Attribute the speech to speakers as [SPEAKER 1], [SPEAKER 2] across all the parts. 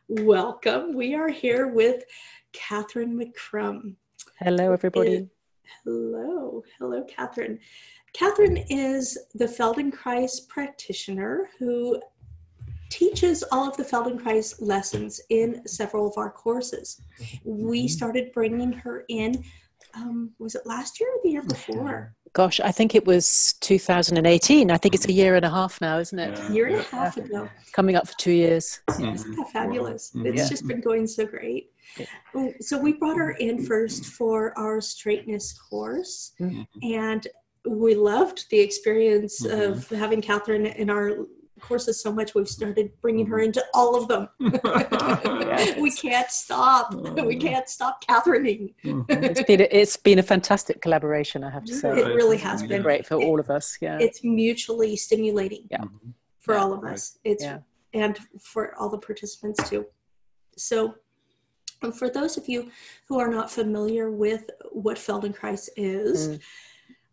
[SPEAKER 1] Welcome. We are here with Catherine McCrum.
[SPEAKER 2] Hello, everybody.
[SPEAKER 1] Hello, Catherine. Catherine is the Feldenkrais practitioner who teaches all of the Feldenkrais lessons in several of our courses. We started bringing her in, was it last year or the year before?
[SPEAKER 2] Gosh, I think it was 2018. I think it's a year and a half now, isn't it?
[SPEAKER 1] A year and a half ago.
[SPEAKER 2] Coming up for 2 years.
[SPEAKER 1] Isn't that fabulous? It's just been going so great. So we brought her in first for our straightness course, and we loved the experience of having Catherine in our courses so much we've started bringing her into all of them. We can't stop. We can't stop Catherineing.
[SPEAKER 2] It's been a fantastic collaboration, I have to say.
[SPEAKER 1] It really has been
[SPEAKER 2] great for all of us. Yeah,
[SPEAKER 1] it's mutually stimulating for all of us. And for all the participants too. So for those of you who are not familiar with what Feldenkrais is,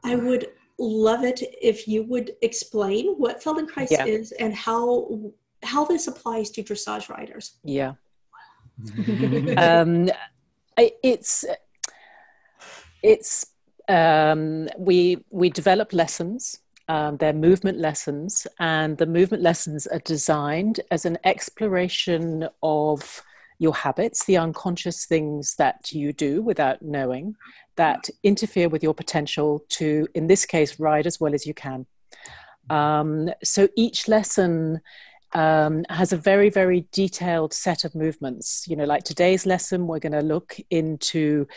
[SPEAKER 1] I would love it if you would explain what Feldenkrais is and how this applies to dressage riders.
[SPEAKER 2] Yeah. We develop lessons. They're movement lessons, and the movement lessons are designed as an exploration of your habits, the unconscious things that you do without knowing, that interfere with your potential to, in this case, ride as well as you can. So each lesson has a very, very detailed set of movements. You know, like today's lesson, we're going to look into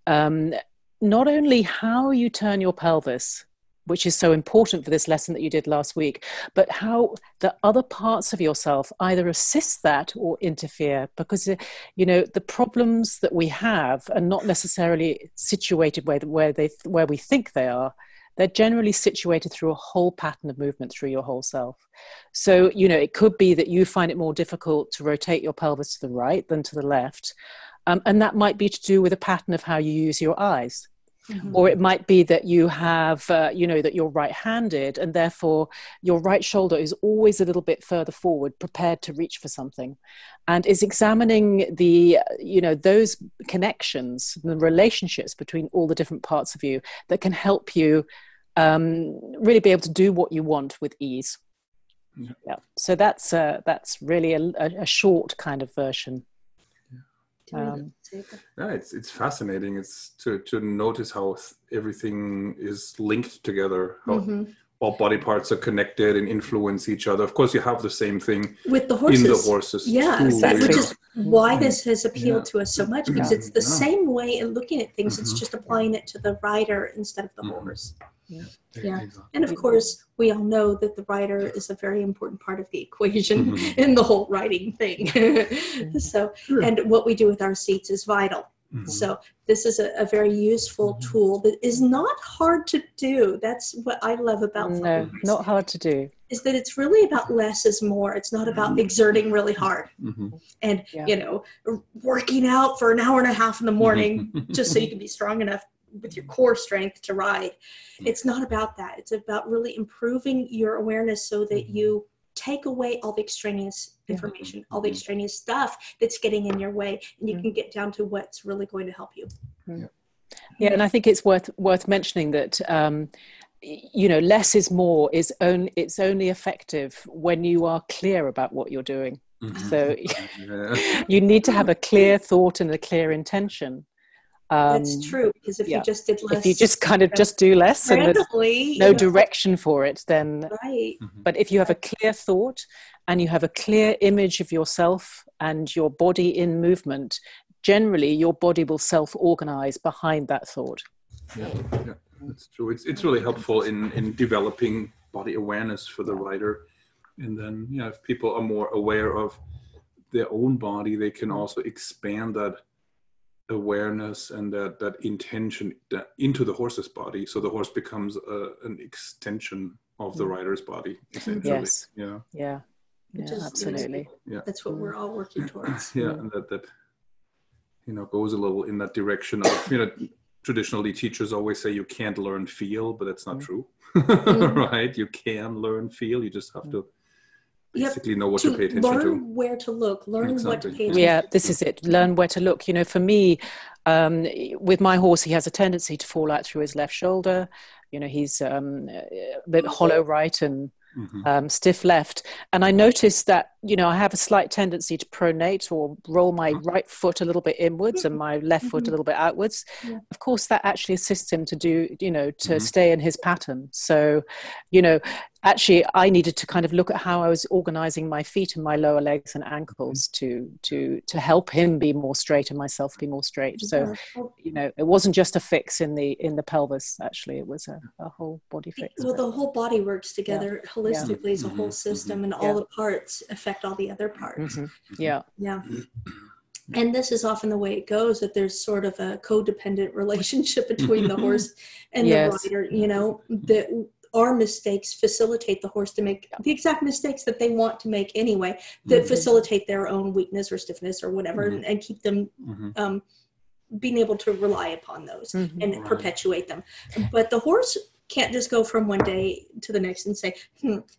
[SPEAKER 2] not only how you turn your pelvis, which is so important for this lesson that you did last week, but how the other parts of yourself either assist that or interfere, because, you know, the problems that we have are not necessarily situated where we think they are. They're generally situated through a whole pattern of movement through your whole self. So, you know, it could be that you find it more difficult to rotate your pelvis to the right than to the left. And that might be to do with a pattern of how you use your eyes. Or it might be that you have, that you're right-handed, and therefore your right shoulder is always a little bit further forward, prepared to reach for something. And is examining those connections, the relationships between all the different parts of you that can help you really be able to do what you want with ease. Yeah. So that's really a short kind of version.
[SPEAKER 3] It's fascinating. It's to notice how everything is linked together, how all body parts are connected and influence each other. Of course, you have the same thing
[SPEAKER 1] with the horses.
[SPEAKER 3] In the horses,
[SPEAKER 1] too, exactly. Which is why this has appealed to us so much, because it's the same way in looking at things. It's just applying it to the rider instead of the horse. Exactly. And of course, we all know that the rider is a very important part of the equation in the whole riding thing. So, and what we do with our seats is vital. So this is a very useful tool that is not hard to do. That's what I love about
[SPEAKER 2] No, not hard to do.
[SPEAKER 1] Is that it's really about less is more. It's not about exerting really hard and, working out for an hour and a half in the morning just so you can be strong enough with your core strength to ride. It's not about that. It's about really improving your awareness so that you take away all the extraneous information, all the extraneous stuff that's getting in your way, and you can get down to what's really going to help you.
[SPEAKER 2] Yeah, and I think it's worth mentioning that less is more it's only effective when you are clear about what you're doing. So you need to have a clear thought and a clear intention.
[SPEAKER 1] That's true, because if you just did less,
[SPEAKER 2] if you just kind of just do less and there's no direction for it, then but if you have a clear thought and you have a clear image of yourself and your body in movement, generally your body will self-organize behind that thought.
[SPEAKER 3] Yeah, that's true. It's really helpful in developing body awareness for the rider. And then if people are more aware of their own body, they can also expand that awareness and that intention into the horse's body, so the horse becomes an extension of the rider's body, essentially.
[SPEAKER 2] Yes. Absolutely.
[SPEAKER 1] That's what we're all working towards.
[SPEAKER 3] And that goes a little in that direction of traditionally teachers always say you can't learn feel, but that's not true. Right? You can learn feel. You just have to basically know what to pay attention to.
[SPEAKER 1] Learn where to look, learn what to pay attention to.
[SPEAKER 2] Yeah, this is it. Learn where to look. You know, for me, with my horse, he has a tendency to fall out through his left shoulder. You know, he's a bit hollow right and stiff left. And I noticed that, you know, I have a slight tendency to pronate or roll my right foot a little bit inwards and my left foot a little bit outwards. Yeah. Of course, that actually assists him to do, you know, to stay in his pattern. So, you know, actually, I needed to kind of look at how I was organizing my feet and my lower legs and ankles to help him be more straight and myself be more straight. So, you know, it wasn't just a fix in the pelvis. Actually, it was a whole body fix.
[SPEAKER 1] Well, the whole body works together holistically as a whole system, and all the parts affect all the other parts.
[SPEAKER 2] Yeah.
[SPEAKER 1] And this is often the way it goes, that there's sort of a codependent relationship between the horse and the rider. You know, that our mistakes facilitate the horse to make the exact mistakes that they want to make anyway, that facilitate their own weakness or stiffness or whatever, and keep them being able to rely upon those and perpetuate them. But the horse can't just go from one day to the next and say,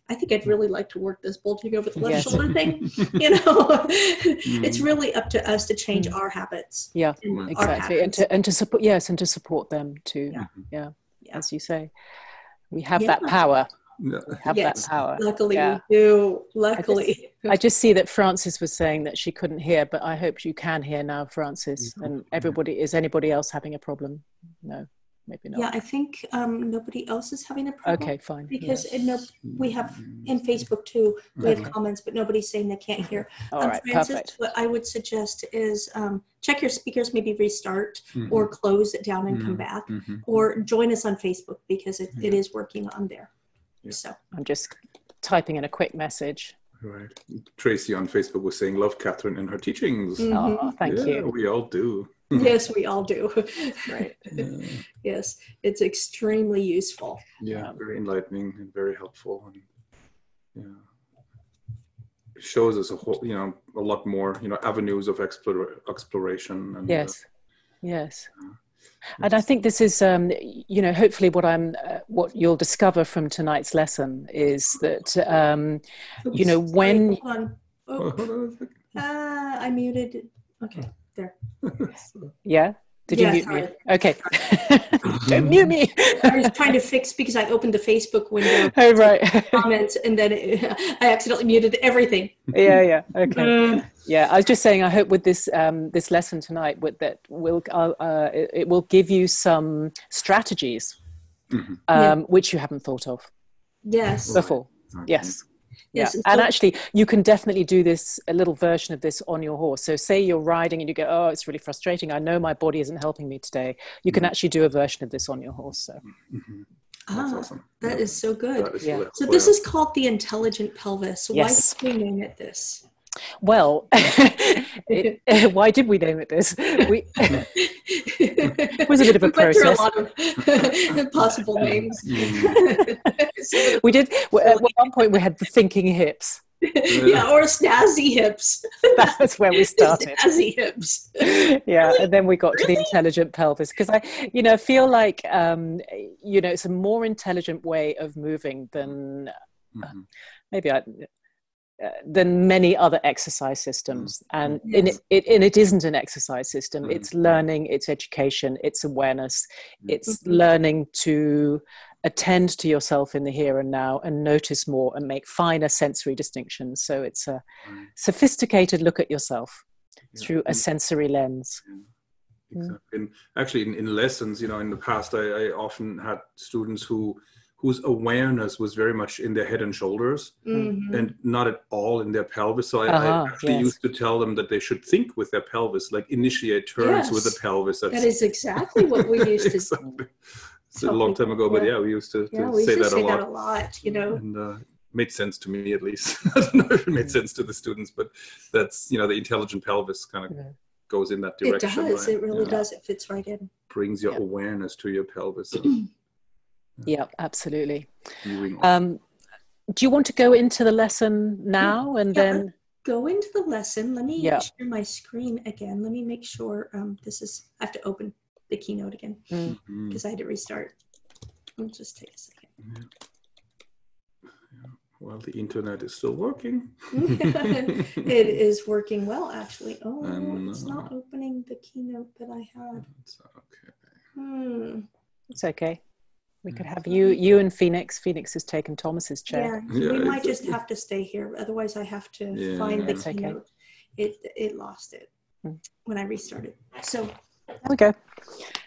[SPEAKER 1] I think I'd really like to work this bulging over the left shoulder thing. You know, it's really up to us to change our habits.
[SPEAKER 2] Yeah, exactly. And to support, and to support them too. Yeah. As you say, we have that power. We have that power.
[SPEAKER 1] Luckily we do. Luckily.
[SPEAKER 2] I just see that Frances was saying that she couldn't hear, but I hope you can hear now, Frances. And is anybody else having a problem? No. Maybe not.
[SPEAKER 1] Yeah, I think nobody else is having a problem.
[SPEAKER 2] Okay, fine.
[SPEAKER 1] Because we have in Facebook too, we have comments, but nobody's saying they can't hear.
[SPEAKER 2] All right,
[SPEAKER 1] Francis,
[SPEAKER 2] perfect.
[SPEAKER 1] what I would suggest is check your speakers, maybe restart or close it down and come back, or join us on Facebook because it is working on there. So
[SPEAKER 2] I'm just typing in a quick message.
[SPEAKER 3] Right. Tracy on Facebook was saying, love Catherine and her teachings.
[SPEAKER 2] Oh, thank you.
[SPEAKER 3] We all do.
[SPEAKER 1] Yes, we all do.
[SPEAKER 2] Right.
[SPEAKER 1] Yes, it's extremely useful.
[SPEAKER 3] Yeah, very enlightening and very helpful. And it shows us a lot more, avenues of exploration. And,
[SPEAKER 2] yes. And I think this is, hopefully what you'll discover from tonight's lesson is that, when...
[SPEAKER 1] Hold on. I muted. Okay. There.
[SPEAKER 2] Yeah? Did you mute me? Okay. Don't mute me.
[SPEAKER 1] I was trying to fix because I opened the Facebook window.
[SPEAKER 2] Oh, right.
[SPEAKER 1] Comments, and then I accidentally muted everything.
[SPEAKER 2] Yeah. Okay. I was just saying, I hope with this this lesson tonight, it will give you some strategies which you haven't thought of.
[SPEAKER 1] Yes.
[SPEAKER 2] Before. Yes.
[SPEAKER 1] Yes,
[SPEAKER 2] and actually, you can definitely do a little version of this on your horse. So say you're riding and you go, oh, it's really frustrating. I know my body isn't helping me today. You can actually do a version of this on your horse. So.
[SPEAKER 3] That's awesome.
[SPEAKER 1] That is so good. So
[SPEAKER 3] this
[SPEAKER 1] is called the intelligent pelvis.
[SPEAKER 2] Yes.
[SPEAKER 1] Why did we name it this?
[SPEAKER 2] Well, why did we name it this? It was a bit of a process.
[SPEAKER 1] Went through a lot of possible names.
[SPEAKER 2] We did. At one point, we had the thinking hips.
[SPEAKER 1] Or snazzy hips.
[SPEAKER 2] That's where we started.
[SPEAKER 1] Snazzy hips.
[SPEAKER 2] And then we got to the intelligent pelvis because I feel like it's a more intelligent way of moving than than many other exercise systems, and it isn't an exercise system. It's learning, it's education, it's awareness, it's learning to attend to yourself in the here and now and notice more and make finer sensory distinctions. So it's a sophisticated look at yourself through a sensory lens.
[SPEAKER 3] Exactly. And actually in lessons, in the past, I often had students whose awareness was very much in their head and shoulders and not at all in their pelvis. So I actually used to tell them that they should think with their pelvis, like initiate turns with the pelvis.
[SPEAKER 1] That is exactly what we used to do.
[SPEAKER 3] It's a long time ago, but we used to say that a lot. And made sense to me, at least. I don't know if it made sense to the students, but that's, the intelligent pelvis kind of goes in that direction.
[SPEAKER 1] It does. Right? It really does. It fits right in.
[SPEAKER 3] Brings your awareness to your pelvis.
[SPEAKER 2] Yeah, absolutely. Do you want to go into the lesson now and then
[SPEAKER 1] go into the lesson? Let me share my screen again. Let me make sure I have to open the keynote again because I had to restart. I'll just take a second.
[SPEAKER 3] Well, the internet is still working.
[SPEAKER 1] It is working well, actually. Oh, no, it's not opening the keynote that I had.
[SPEAKER 3] It's okay.
[SPEAKER 2] It's okay. We could have you and Phoenix. Phoenix has taken Thomas's chair.
[SPEAKER 1] Yeah, we might just have to stay here. Otherwise, I have to find the keynote. Okay. It lost it when I restarted. So
[SPEAKER 2] there we go.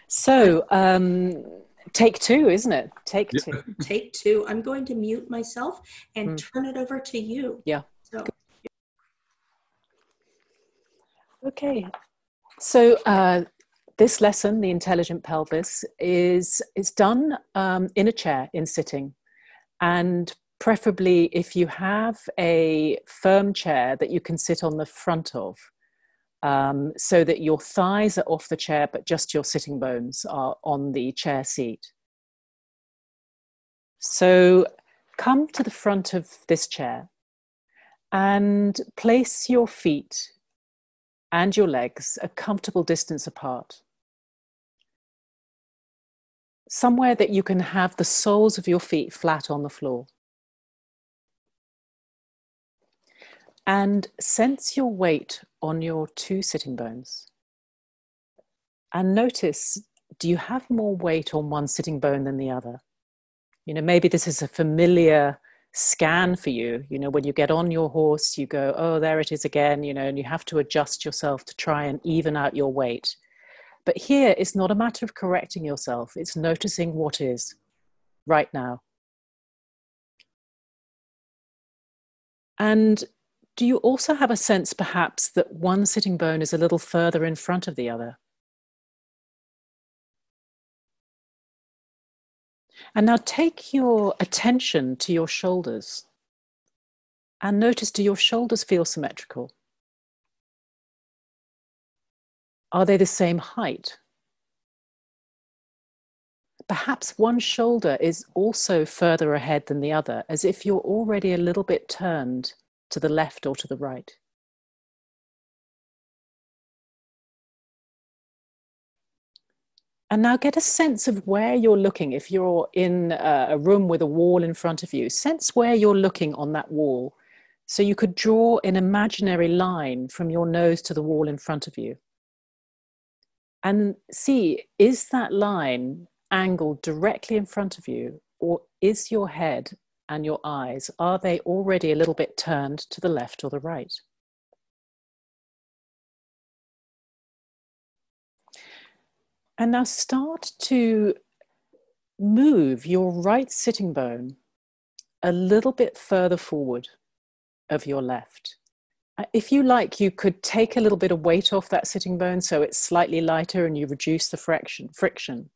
[SPEAKER 2] So take two, isn't it? Take two.
[SPEAKER 1] Take two. I'm going to mute myself and turn it over to you.
[SPEAKER 2] Yeah.
[SPEAKER 1] So.
[SPEAKER 2] Okay. So this lesson, the intelligent pelvis, is done in a chair, in sitting, and preferably if you have a firm chair that you can sit on the front of, so that your thighs are off the chair, but just your sitting bones are on the chair seat. So come to the front of this chair and place your feet and your legs a comfortable distance apart. Somewhere that you can have the soles of your feet flat on the floor. And sense your weight on your two sitting bones. And notice, do you have more weight on one sitting bone than the other? You know, maybe this is a familiar scan for you. You know, when you get on your horse, you go, oh, there it is again, you know, and you have to adjust yourself to try and even out your weight. But here, it's not a matter of correcting yourself. It's noticing what is right now. And do you also have a sense, perhaps, that one sitting bone is a little further in front of the other? And now take your attention to your shoulders. And notice, do your shoulders feel symmetrical? Are they the same height? Perhaps one shoulder is also further ahead than the other, as if you're already a little bit turned to the left or to the right. And now get a sense of where you're looking. If you're in a room with a wall in front of you, sense where you're looking on that wall. So you could draw an imaginary line from your nose to the wall in front of you. And see, is that line angled directly in front of you, or is your head and your eyes, are they already a little bit turned to the left or the right? And now start to move your right sitting bone a little bit further forward of your left. If you like, you could take a little bit of weight off that sitting bone so it's slightly lighter and you reduce the friction.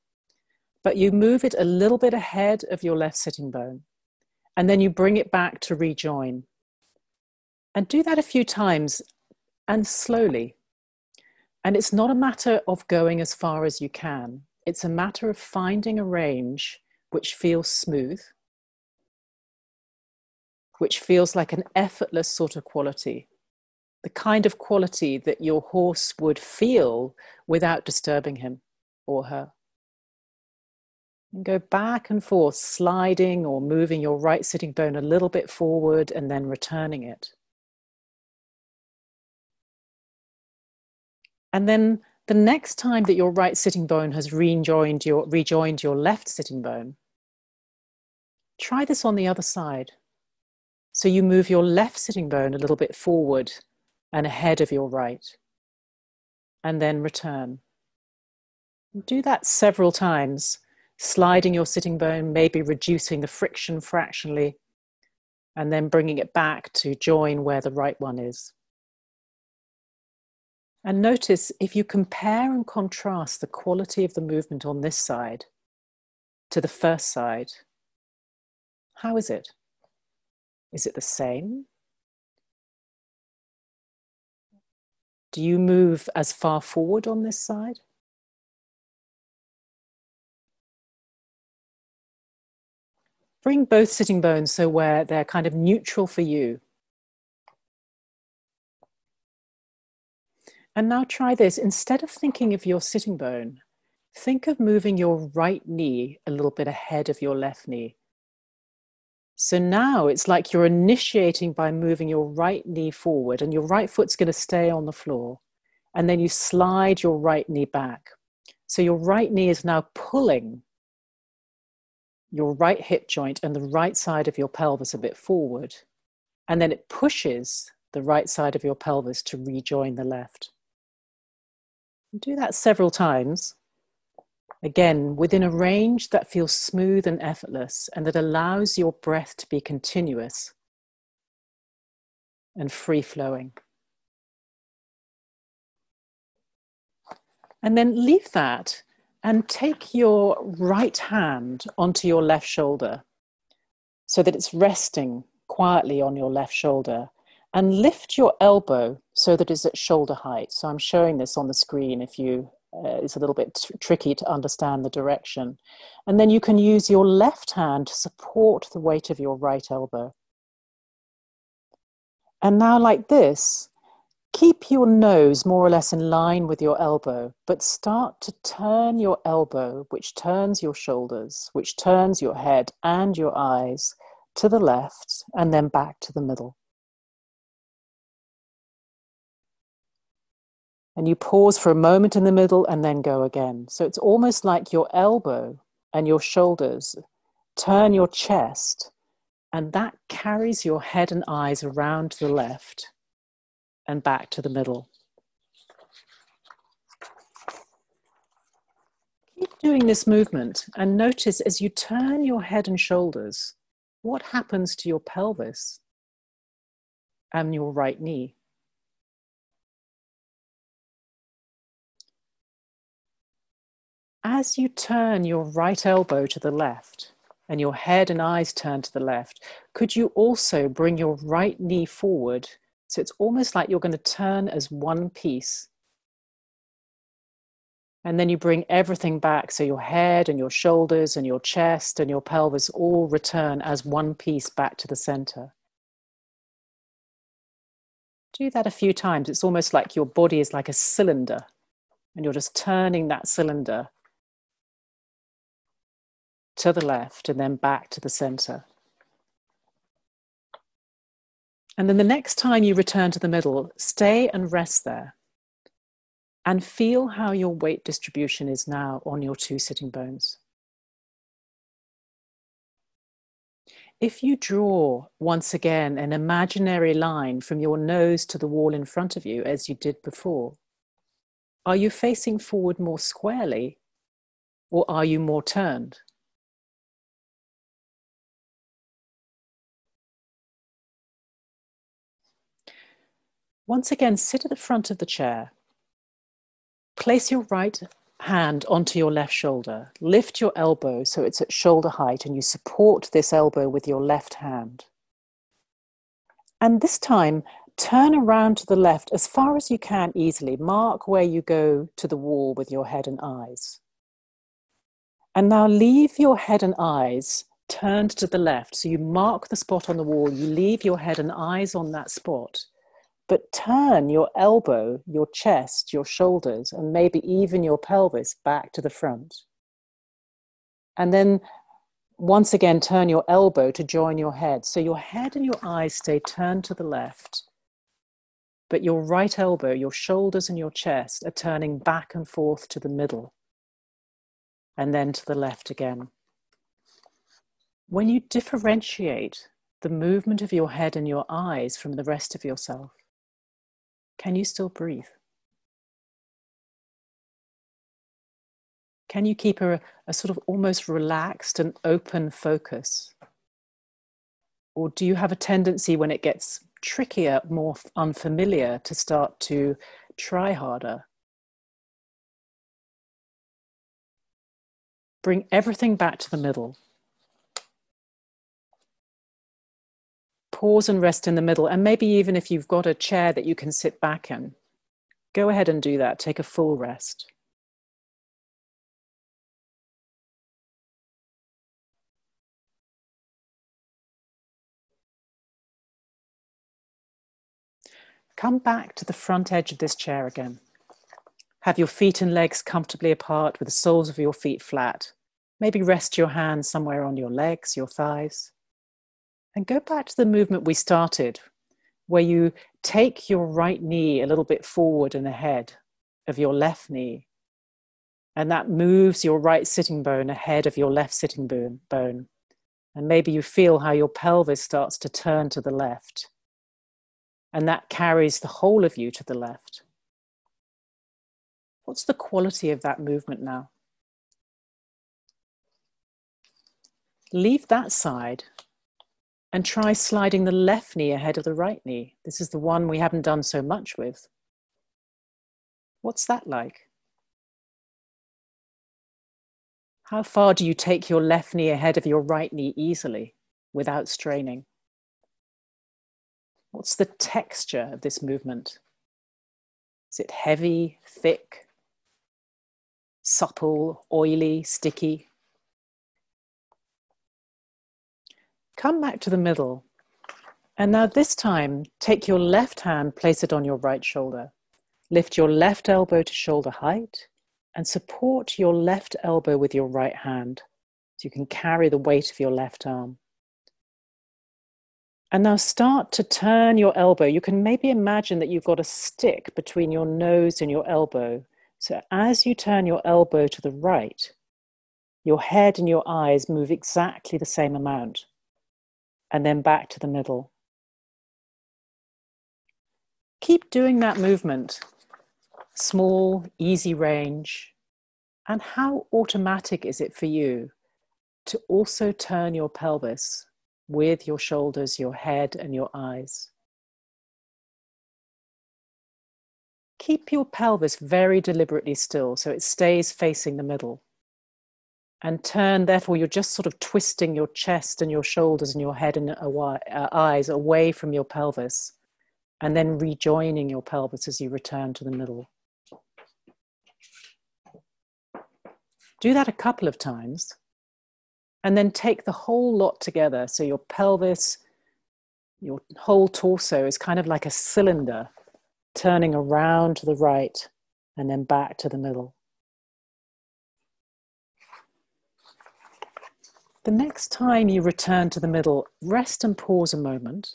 [SPEAKER 2] But you move it a little bit ahead of your left sitting bone, and then you bring it back to rejoin. And do that a few times and slowly. And it's not a matter of going as far as you can. It's a matter of finding a range which feels smooth, which feels like an effortless sort of quality, the kind of quality that your horse would feel without disturbing him or her. And go back and forth, sliding or moving your right sitting bone a little bit forward and then returning it. And then the next time that your right sitting bone has rejoined your left sitting bone, try this on the other side. So you move your left sitting bone a little bit forward and ahead of your right, and then return. Do that several times, sliding your sitting bone, maybe reducing the friction fractionally, and then bringing it back to join where the right one is. And notice if you compare and contrast the quality of the movement on this side to the first side, how is it? Is it the same? Do you move as far forward on this side? Bring both sitting bones so where they're kind of neutral for you. And now try this. Instead of thinking of your sitting bone, think of moving your right knee a little bit ahead of your left knee. So now it's like you're initiating by moving your right knee forward, and your right foot's going to stay on the floor. And then you slide your right knee back. So your right knee is now pulling your right hip joint and the right side of your pelvis a bit forward. And then it pushes the right side of your pelvis to rejoin the left. Do that several times. Again, within a range that feels smooth and effortless and that allows your breath to be continuous and free-flowing. And then leave that and take your right hand onto your left shoulder so that it's resting quietly on your left shoulder, and lift your elbow so that it's at shoulder height. So I'm showing this on the screen if you, it's a little bit tricky to understand the direction. And then you can use your left hand to support the weight of your right elbow. And now like this, keep your nose more or less in line with your elbow, but start to turn your elbow, which turns your shoulders, which turns your head and your eyes to the left and then back to the middle. And you pause for a moment in the middle and then go again. So it's almost like your elbow and your shoulders turn your chest, and that carries your head and eyes around to the left and back to the middle. Keep doing this movement and notice as you turn your head and shoulders, what happens to your pelvis and your right knee. As you turn your right elbow to the left and your head and eyes turn to the left, could you also bring your right knee forward? So it's almost like you're going to turn as one piece. And then you bring everything back. So your head and your shoulders and your chest and your pelvis all return as one piece back to the center. Do that a few times. It's almost like your body is like a cylinder and you're just turning that cylinder to the left and then back to the center. And then the next time you return to the middle, stay and rest there and feel how your weight distribution is now on your two sitting bones. If you draw once again an imaginary line from your nose to the wall in front of you as you did before, are you facing forward more squarely or are you more turned? Once again, sit at the front of the chair. Place your right hand onto your left shoulder. Lift your elbow so it's at shoulder height and you support this elbow with your left hand. And this time, turn around to the left as far as you can easily. Mark where you go to the wall with your head and eyes. And now leave your head and eyes turned to the left. So you mark the spot on the wall, you leave your head and eyes on that spot. But turn your elbow, your chest, your shoulders, and maybe even your pelvis back to the front. And then once again, turn your elbow to join your head. So your head and your eyes stay turned to the left, but your right elbow, your shoulders and your chest are turning back and forth to the middle and then to the left again. When you differentiate the movement of your head and your eyes from the rest of yourself, can you still breathe? Can you keep a sort of almost relaxed and open focus? Or do you have a tendency when it gets trickier, more unfamiliar, to start to try harder? Bring everything back to the middle. Pause and rest in the middle. And maybe even if you've got a chair that you can sit back in, go ahead and do that. Take a full rest. Come back to the front edge of this chair again. Have your feet and legs comfortably apart with the soles of your feet flat. Maybe rest your hands somewhere on your legs, your thighs. And go back to the movement we started, where you take your right knee a little bit forward and ahead of your left knee. And that moves your right sitting bone ahead of your left sitting bone. And maybe you feel how your pelvis starts to turn to the left. And that carries the whole of you to the left. What's the quality of that movement now? Leave that side and try sliding the left knee ahead of the right knee. This is the one we haven't done so much with. What's that like? How far do you take your left knee ahead of your right knee easily without straining? What's the texture of this movement? Is it heavy, thick, supple, oily, sticky? Come back to the middle. And now this time, take your left hand, place it on your right shoulder. Lift your left elbow to shoulder height and support your left elbow with your right hand so you can carry the weight of your left arm. And now start to turn your elbow. You can maybe imagine that you've got a stick between your nose and your elbow. So as you turn your elbow to the right, your head and your eyes move exactly the same amount. And then back to the middle. Keep doing that movement. Small, easy range. And how automatic is it for you to also turn your pelvis with your shoulders, your head, and your eyes? Keep your pelvis very deliberately still so it stays facing the middle. And turn, therefore, you're just sort of twisting your chest and your shoulders and your head and eyes away from your pelvis, and then rejoining your pelvis as you return to the middle. Do that a couple of times, and then take the whole lot together. So your pelvis, your whole torso is kind of like a cylinder, turning around to the right and then back to the middle. The next time you return to the middle, rest and pause a moment.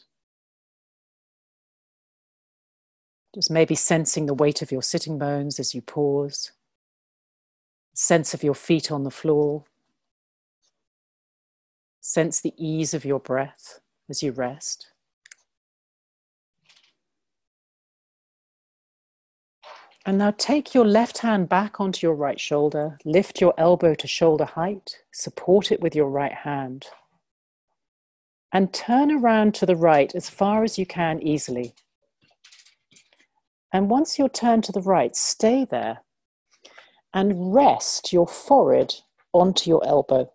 [SPEAKER 2] Just maybe sensing the weight of your sitting bones as you pause. Sense of your feet on the floor. Sense the ease of your breath as you rest. And now take your left hand back onto your right shoulder, lift your elbow to shoulder height, support it with your right hand, and turn around to the right as far as you can easily. And once you're turned to the right, stay there and rest your forehead onto your elbow.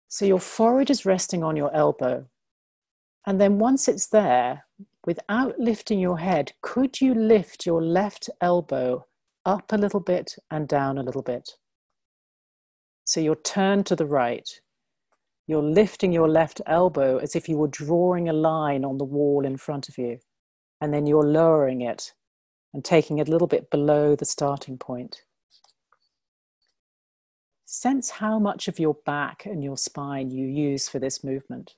[SPEAKER 2] So your forehead is resting on your elbow. And then once it's there, without lifting your head, could you lift your left elbow up a little bit and down a little bit? So you're turned to the right. You're lifting your left elbow as if you were drawing a line on the wall in front of you. And then you're lowering it and taking it a little bit below the starting point. Sense how much of your back and your spine you use for this movement.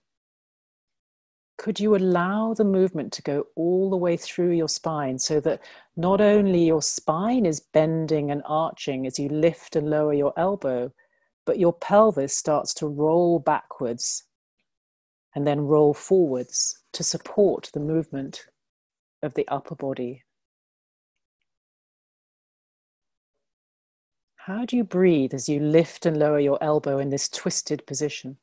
[SPEAKER 2] Could you allow the movement to go all the way through your spine so that not only your spine is bending and arching as you lift and lower your elbow, but your pelvis starts to roll backwards and then roll forwards to support the movement of the upper body? How do you breathe as you lift and lower your elbow in this twisted position?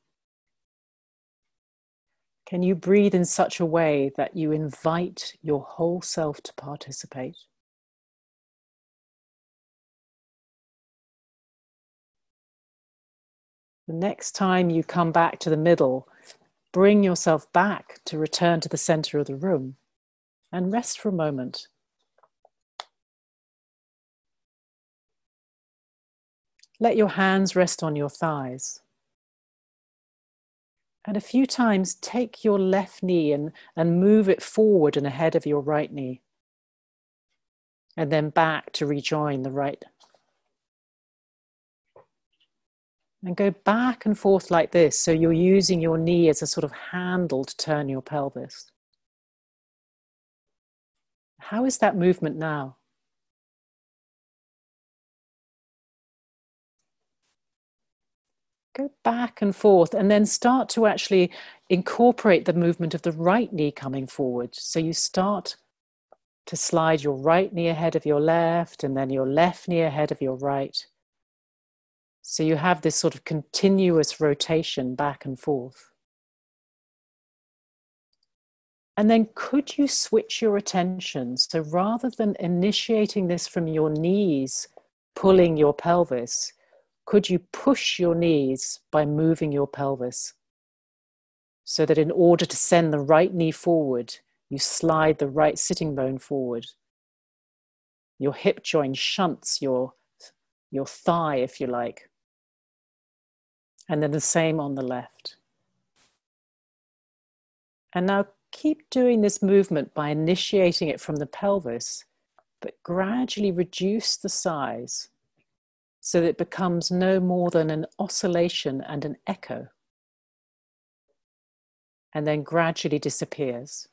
[SPEAKER 2] Can you breathe in such a way that you invite your whole self to participate? The next time you come back to the middle, bring yourself back to return to the center of the room and rest for a moment. Let your hands rest on your thighs. And a few times take your left knee and move it forward and ahead of your right knee. And then back to rejoin the right. And go back and forth like this. So you're using your knee as a sort of handle to turn your pelvis. How is that movement now? Go back and forth, and then start to actually incorporate the movement of the right knee coming forward. So you start to slide your right knee ahead of your left, and then your left knee ahead of your right. So you have this sort of continuous rotation back and forth. And then could you switch your attention? So rather than initiating this from your knees, pulling your pelvis, could you push your knees by moving your pelvis? So that in order to send the right knee forward, you slide the right sitting bone forward. Your hip joint shunts your thigh, if you like. And then the same on the left. And now keep doing this movement by initiating it from the pelvis, but gradually reduce the size so that it becomes no more than an oscillation and an echo, and then gradually disappears.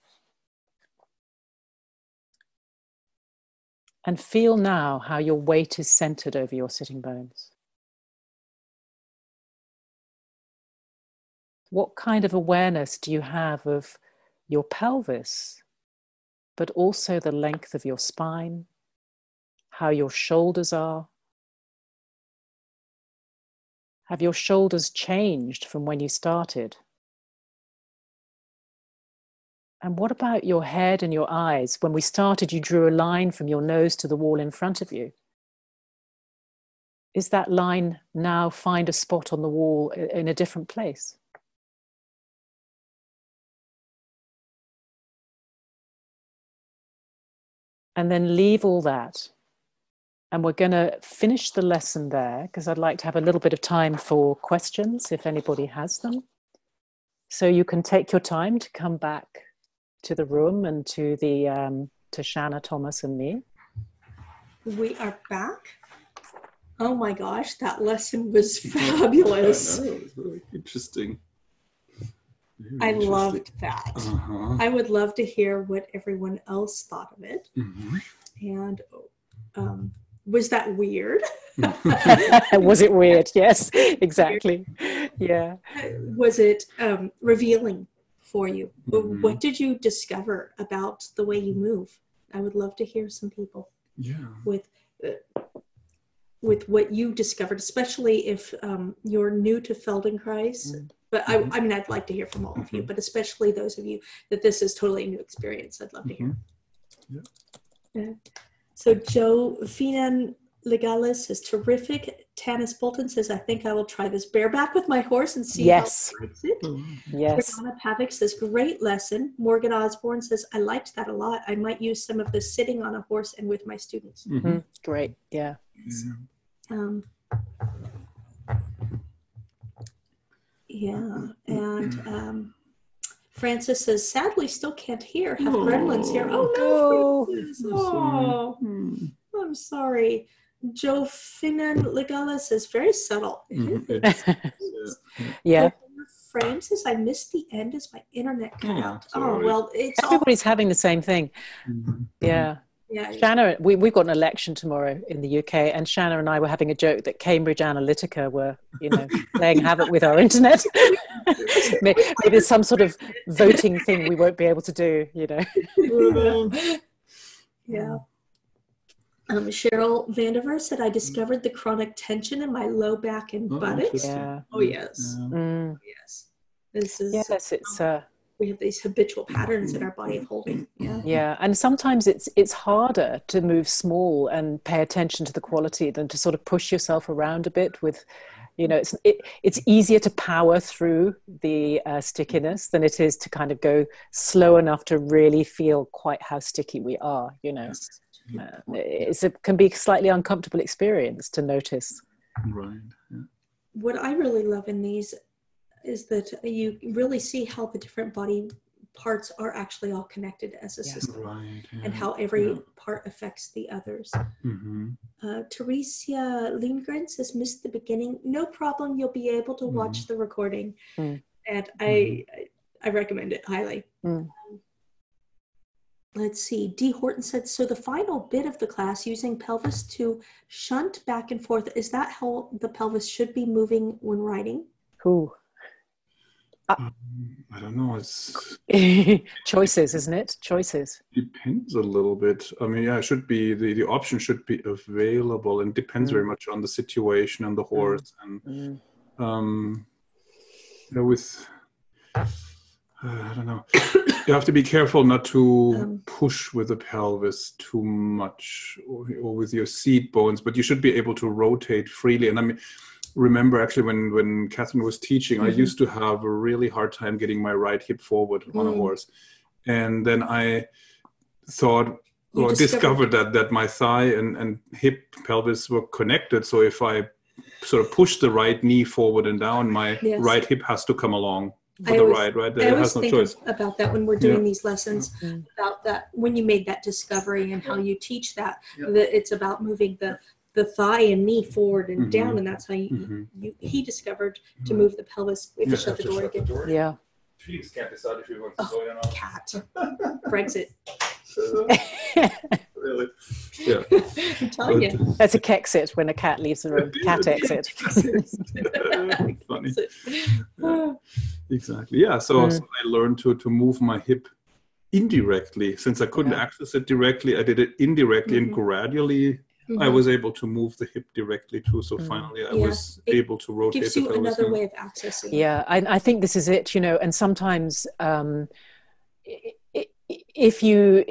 [SPEAKER 2] And feel now how your weight is centered over your sitting bones. What kind of awareness do you have of your pelvis, but also the length of your spine, how your shoulders are? Have your shoulders changed from when you started? And what about your head and your eyes? When we started, you drew a line from your nose to the wall in front of you. Is that line now find a spot on the wall in a different place? And then leave all that. And we're going to finish the lesson there because I'd like to have a little bit of time for questions if anybody has them. So you can take your time to come back to the room and to to Shanna, Thomas, and me.
[SPEAKER 1] We are back. Oh my gosh, that lesson was fabulous.
[SPEAKER 3] I know, it was really interesting.
[SPEAKER 1] I loved that. I would love to hear what everyone else thought of it. And was that weird?
[SPEAKER 2] Was it weird? Yes, exactly. Yeah.
[SPEAKER 1] Was it revealing for you? What did you discover about the way you move? I would love to hear some people with what you discovered, especially if you're new to Feldenkrais. But I mean, I'd like to hear from all of you, but especially those of you that this is totally a new experience. I'd love to hear. Yeah. So Joe Finan Legalis says, terrific. Tanis Bolton says, I think I will try this bareback with my horse and see how it likes it.
[SPEAKER 2] Yes.
[SPEAKER 1] Brianna Pavick says, great lesson. Morgan Osborne says, I liked that a lot. I might use some of this sitting on a horse and with my students.
[SPEAKER 2] Great. Yeah.
[SPEAKER 1] And Francis says, sadly, still can't hear. Have gremlins here. Oh, no, Francis. Oh, I'm sorry. Joe Finan Legala says, very subtle.
[SPEAKER 2] Yeah.
[SPEAKER 1] Frame says, I missed the end as my internet cut out. Oh, well, it's
[SPEAKER 2] everybody's having the same thing. Yeah.
[SPEAKER 1] Yeah.
[SPEAKER 2] Shanna, we've got an election tomorrow in the UK, and Shanna and I were having a joke that Cambridge Analytica were, playing havoc with our internet. Maybe there's some sort of voting thing we won't be able to do,
[SPEAKER 1] Yeah. Cheryl Vandiver said, I discovered the chronic tension in my low back and buttocks.
[SPEAKER 2] Yeah.
[SPEAKER 1] Oh, yes. Oh, yes. This is,
[SPEAKER 2] it's
[SPEAKER 1] we have these habitual patterns in our body of holding.
[SPEAKER 2] Yeah, and sometimes it's harder to move small and pay attention to the quality than to sort of push yourself around a bit with, it's easier to power through the stickiness than it is to kind of go slow enough to really feel quite how sticky we are, It can be a slightly uncomfortable experience to notice.
[SPEAKER 3] Right. Yeah.
[SPEAKER 1] What I really love in these is that you really see how the different body parts are actually all connected as a system,
[SPEAKER 3] right,
[SPEAKER 1] and how every part affects the others. Teresia Lindgren says, missed the beginning. No problem. You'll be able to watch the recording. And I recommend it highly. Let's see. D. Horton said, so the final bit of the class, using pelvis to shunt back and forth, is that how the pelvis should be moving when riding?
[SPEAKER 2] Who?
[SPEAKER 3] I don't know. It's
[SPEAKER 2] choices, isn't it? Choices.
[SPEAKER 3] Depends a little bit. I mean, yeah, it should be, the option should be available, and depends very much on the situation and the horse. And with, I don't know, you have to be careful not to push with the pelvis too much, or with your seat bones, but you should be able to rotate freely. And I mean, remember actually when Catherine was teaching, I used to have a really hard time getting my right hip forward on a horse. And then I thought, or discovered that my thigh and hip pelvis were connected. So if I sort of push the right knee forward and down, my right hip has to come along for the ride, right?
[SPEAKER 1] I always think about that when we're doing these lessons, about that, when you made that discovery and how you teach that, that it's about moving the thigh and knee forward and down, and that's how he discovered to move the pelvis. We have to shut the door again.
[SPEAKER 2] Yeah.
[SPEAKER 3] Felix can't decide if he wants to go in or not.
[SPEAKER 1] Cat. Brexit.
[SPEAKER 3] Really? Yeah.
[SPEAKER 1] I'm telling you.
[SPEAKER 2] That's a kexit when a cat leaves the room. Cat exit.
[SPEAKER 3] Funny. Exactly. Yeah. So I learned to move my hip indirectly. Since I couldn't access it directly, I did it indirectly, and gradually I was able to move the hip directly too. So finally I was able to rotate.
[SPEAKER 1] Gives you another way of accessing.
[SPEAKER 2] Yeah, I think this is it, you know, and sometimes if you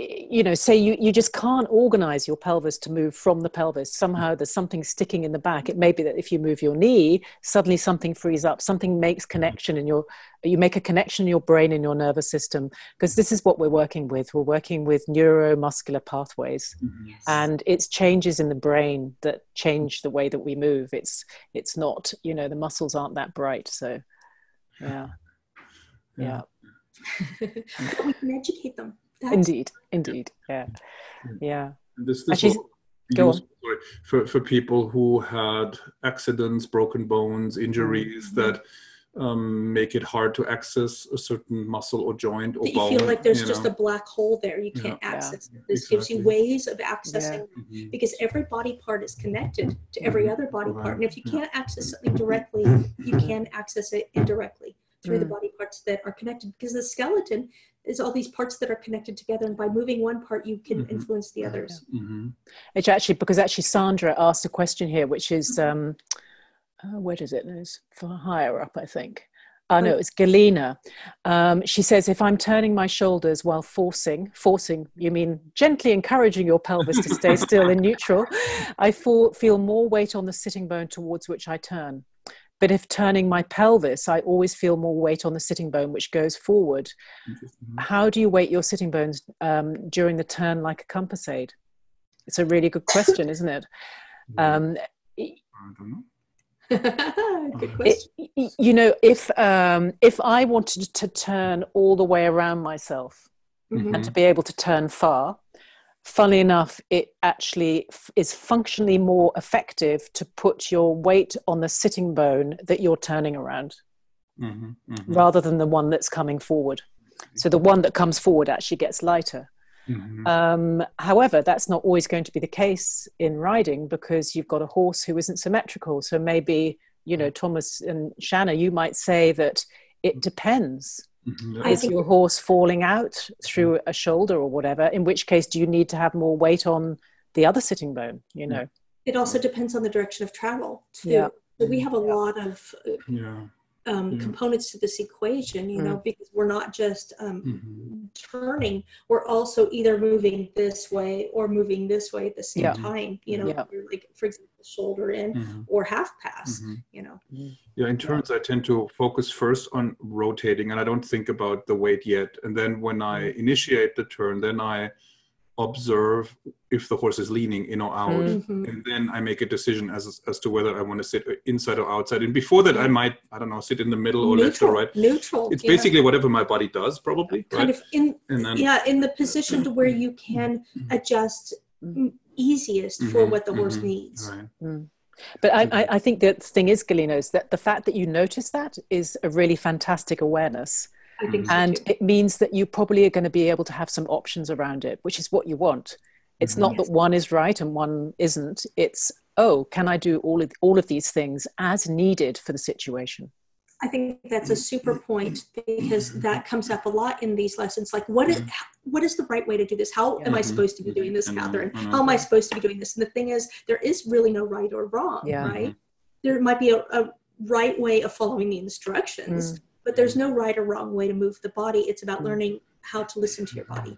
[SPEAKER 2] say you just can't organize your pelvis to move from the pelvis, somehow there's something sticking in the back. It may be that if you move your knee, suddenly something frees up, something makes connection in you make a connection in your brain and your nervous system, because this is what we're working with. We're working with neuromuscular pathways, and it's changes in the brain that change the way that we move. It's not, you know, the muscles aren't that bright. So yeah.
[SPEAKER 1] But we can educate them.
[SPEAKER 2] Indeed. Yeah.
[SPEAKER 3] And this
[SPEAKER 2] actually, go on.
[SPEAKER 3] For people who had accidents, broken bones, injuries that make it hard to access a certain muscle or joint or bone.
[SPEAKER 1] You feel like there's just a black hole there. You can't access it. This gives you ways of accessing, because every body part is connected to every other body part. And if you can't access something directly, you can access it indirectly through the body parts that are connected, because the skeleton is all these parts that are connected together, and by moving one part you can influence the others.
[SPEAKER 2] It's actually because Sandra asked a question here, which is where does it? It's far higher up, I think. No, it's Galena. She says, if I'm turning my shoulders while forcing, you mean gently encouraging your pelvis to stay still in neutral, I feel more weight on the sitting bone towards which I turn. But if turning my pelvis, I always feel more weight on the sitting bone, which goes forward. How do you weight your sitting bones during the turn like a compass aid? It's a really good question, isn't it?
[SPEAKER 3] I don't know.
[SPEAKER 1] Good question.
[SPEAKER 2] You know, if I wanted to turn all the way around myself and to be able to turn far, funnily enough, it actually is functionally more effective to put your weight on the sitting bone that you're turning around rather than the one that's coming forward. So the one that comes forward actually gets lighter. However, that's not always going to be the case in riding, because you've got a horse who isn't symmetrical. So maybe, you know, Thomas and Shanna, you might say that it depends. Is your horse falling out through a shoulder or whatever? In which case, do you need to have more weight on the other sitting bone? You know,
[SPEAKER 1] it also depends on the direction of travel too. So we have a lot of components to this equation, you know, because we're not just turning, we're also either moving this way or moving this way at the same time, you know, like, for example, shoulder in or half pass, you know.
[SPEAKER 3] In turns, I tend to focus first on rotating, and I don't think about the weight yet. And then when I initiate the turn, then I observe if the horse is leaning in or out, and then I make a decision as to whether I want to sit inside or outside. And before that, I might, I don't know, sit in the middle or left or right.
[SPEAKER 1] Neutral.
[SPEAKER 3] It's basically whatever my body does, probably.
[SPEAKER 1] Kind
[SPEAKER 3] right?
[SPEAKER 1] of in the position to where you can adjust easiest for what the horse needs.
[SPEAKER 3] Right.
[SPEAKER 2] But I think that the thing is, Galina, is that the fact that you notice that is a really fantastic awareness.
[SPEAKER 1] I think so
[SPEAKER 2] And
[SPEAKER 1] too.
[SPEAKER 2] it means that you probably are going to be able to have some options around it, which is what you want. It's not that one is right and one isn't. It's, oh, can I do all of these things as needed for the situation?
[SPEAKER 1] I think that's a super point, because that comes up a lot in these lessons. Like, what is the right way to do this? How am I supposed to be doing this, Catherine? How am I supposed to be doing this? And the thing is, there is really no right or wrong, right? There might be a right way of following the instructions, but there's no right or wrong way to move the body. It's about learning how to listen to your body.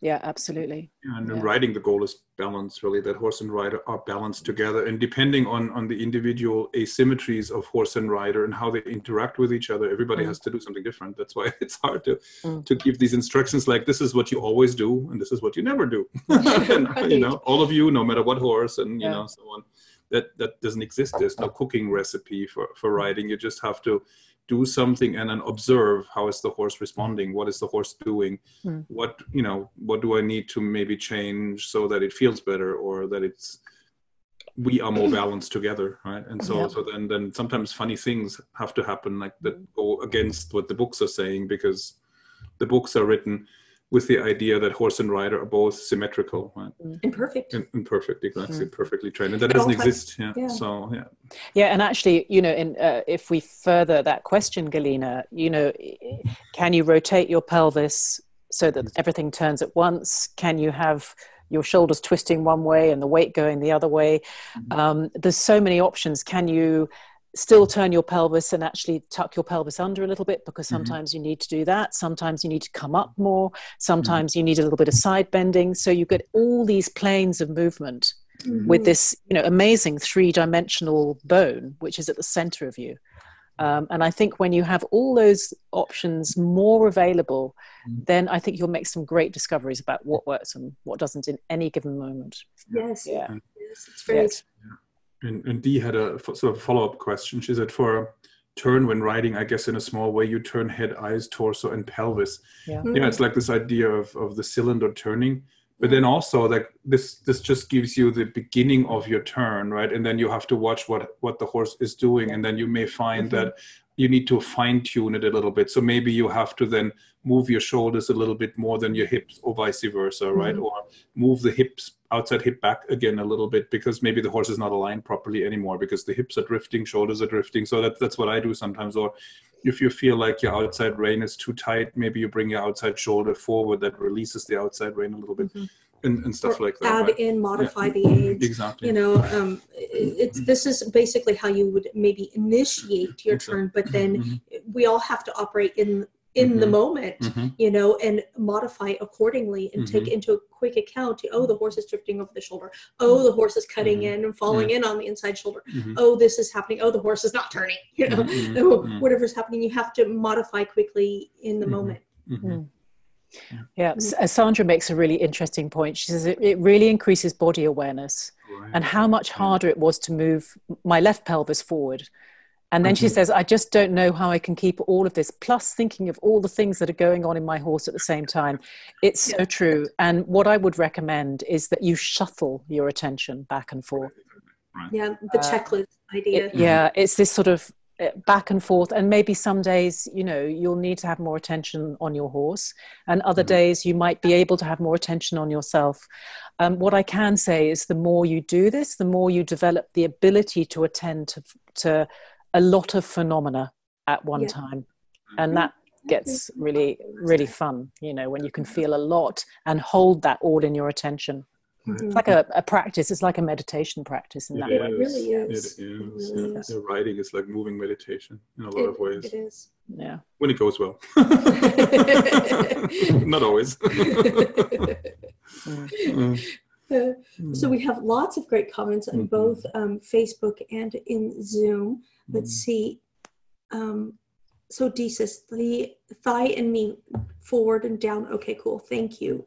[SPEAKER 2] Yeah, absolutely.
[SPEAKER 3] Yeah, and in riding, the goal is balance, really, that horse and rider are balanced together. And depending on the individual asymmetries of horse and rider and how they interact with each other, everybody has to do something different. That's why it's hard to give these instructions like, this is what you always do, and this is what you never do. And, you know, all of you, no matter what horse, and, you know, so on. That doesn't exist. There's no cooking recipe for riding. You just have to do something and then observe how is the horse responding, what is the horse doing, what do I need to maybe change so that it feels better, or that we are more balanced together, right? And so then sometimes funny things have to happen, like that go against what the books are saying, because the books are written with the idea that horse and rider are both symmetrical, right?
[SPEAKER 1] And perfect.
[SPEAKER 3] And perfect, exactly, perfectly trained. And that doesn't exist. So,
[SPEAKER 2] Yeah, and actually, you know, if we further that question, Galina, you know, can you rotate your pelvis so that everything turns at once? Can you have your shoulders twisting one way and the weight going the other way? There's so many options. Can you still turn your pelvis and actually tuck your pelvis under a little bit, because sometimes you need to do that. Sometimes you need to come up more. Sometimes you need a little bit of side bending. So you get all these planes of movement with this, you know, amazing 3-dimensional bone, which is at the center of you. And I think when you have all those options more available, then I think you'll make some great discoveries about what works and what doesn't in any given moment.
[SPEAKER 1] Yes.
[SPEAKER 2] Yeah.
[SPEAKER 1] Yes, it's very
[SPEAKER 3] And Dee had a sort of follow-up question. She said, for a turn when riding, I guess in a small way, you turn head, eyes, torso, and pelvis. Yeah, it's like this idea of the cylinder turning. But then also, like, this just gives you the beginning of your turn, right? And then you have to watch what the horse is doing. And then you may find that you need to fine-tune it a little bit. So maybe you have to then move your shoulders a little bit more than your hips, or vice versa, right? Or move the hips, outside hip back again a little bit, because maybe the horse is not aligned properly anymore, because the hips are drifting, shoulders are drifting. So that's what I do sometimes. Or if you feel like your outside rein is too tight, maybe you bring your outside shoulder forward. That releases the outside rein a little bit. And stuff like that.
[SPEAKER 1] Add in, modify the age.
[SPEAKER 3] Exactly.
[SPEAKER 1] You know, this is basically how you would maybe initiate your turn, but then we all have to operate in the moment, you know, and modify accordingly, and take into quick account, oh, the horse is drifting over the shoulder. Oh, the horse is cutting in and falling in on the inside shoulder. Oh, this is happening. Oh, the horse is not turning, you know, oh, whatever's happening, you have to modify quickly in the moment.
[SPEAKER 2] Yeah, Sandra makes a really interesting point. She says it really increases body awareness, and how much harder it was to move my left pelvis forward. And then she says, I just don't know how I can keep all of this, plus thinking of all the things that are going on in my horse at the same time. It's so true. And what I would recommend is that you shuffle your attention back and forth.
[SPEAKER 1] Yeah, the checklist idea.
[SPEAKER 2] It's this sort of back and forth, and maybe some days, you know, you'll need to have more attention on your horse, and other days you might be able to have more attention on yourself. What I can say is the more you do this, the more you develop the ability to attend to a lot of phenomena at one time, and that gets really, really fun, you know, when you can feel a lot and hold that all in your attention. It's like a practice. It's like a meditation practice in that way.
[SPEAKER 1] It really is.
[SPEAKER 3] It is. The riding is like moving meditation in a lot of ways.
[SPEAKER 1] It is.
[SPEAKER 2] Yeah.
[SPEAKER 3] When it goes well. Not always.
[SPEAKER 1] So we have lots of great comments on both Facebook and in Zoom. Let's see. So Dee says, the thigh and knee forward and down. Okay, cool. Thank you.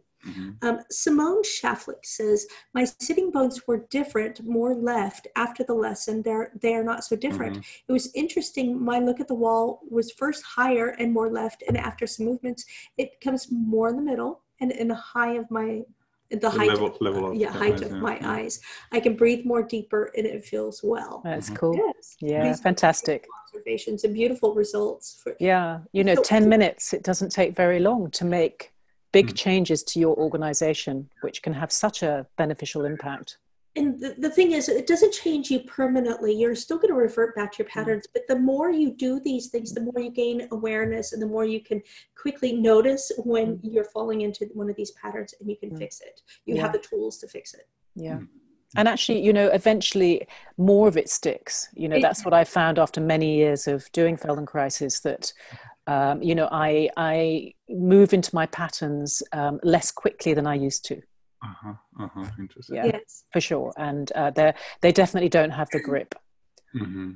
[SPEAKER 1] Simone Shaflick says, my sitting bones were different, more left after the lesson. They are not so different. It was interesting. My look at the wall was first higher and more left, and after some movements, it comes more in the middle and in the height of my eyes. I can breathe more deeper and it feels well.
[SPEAKER 2] That's cool.
[SPEAKER 1] Yes.
[SPEAKER 2] Yeah, fantastic.
[SPEAKER 1] Observations and beautiful results.
[SPEAKER 2] 10 minutes, it doesn't take very long to make big changes to your organization, which can have such a beneficial impact.
[SPEAKER 1] And the thing is, it doesn't change you permanently. You're still going to revert back to your patterns, but the more you do these things, the more you gain awareness and the more you can quickly notice when you're falling into one of these patterns, and you can fix it. You have the tools to fix it.
[SPEAKER 2] Yeah. And actually, eventually more of it sticks. That's what I found after many years of doing Feldenkrais, is that, I move into my patterns less quickly than I used to.
[SPEAKER 3] Interesting.
[SPEAKER 2] Yeah, yes, for sure. And they definitely don't have the grip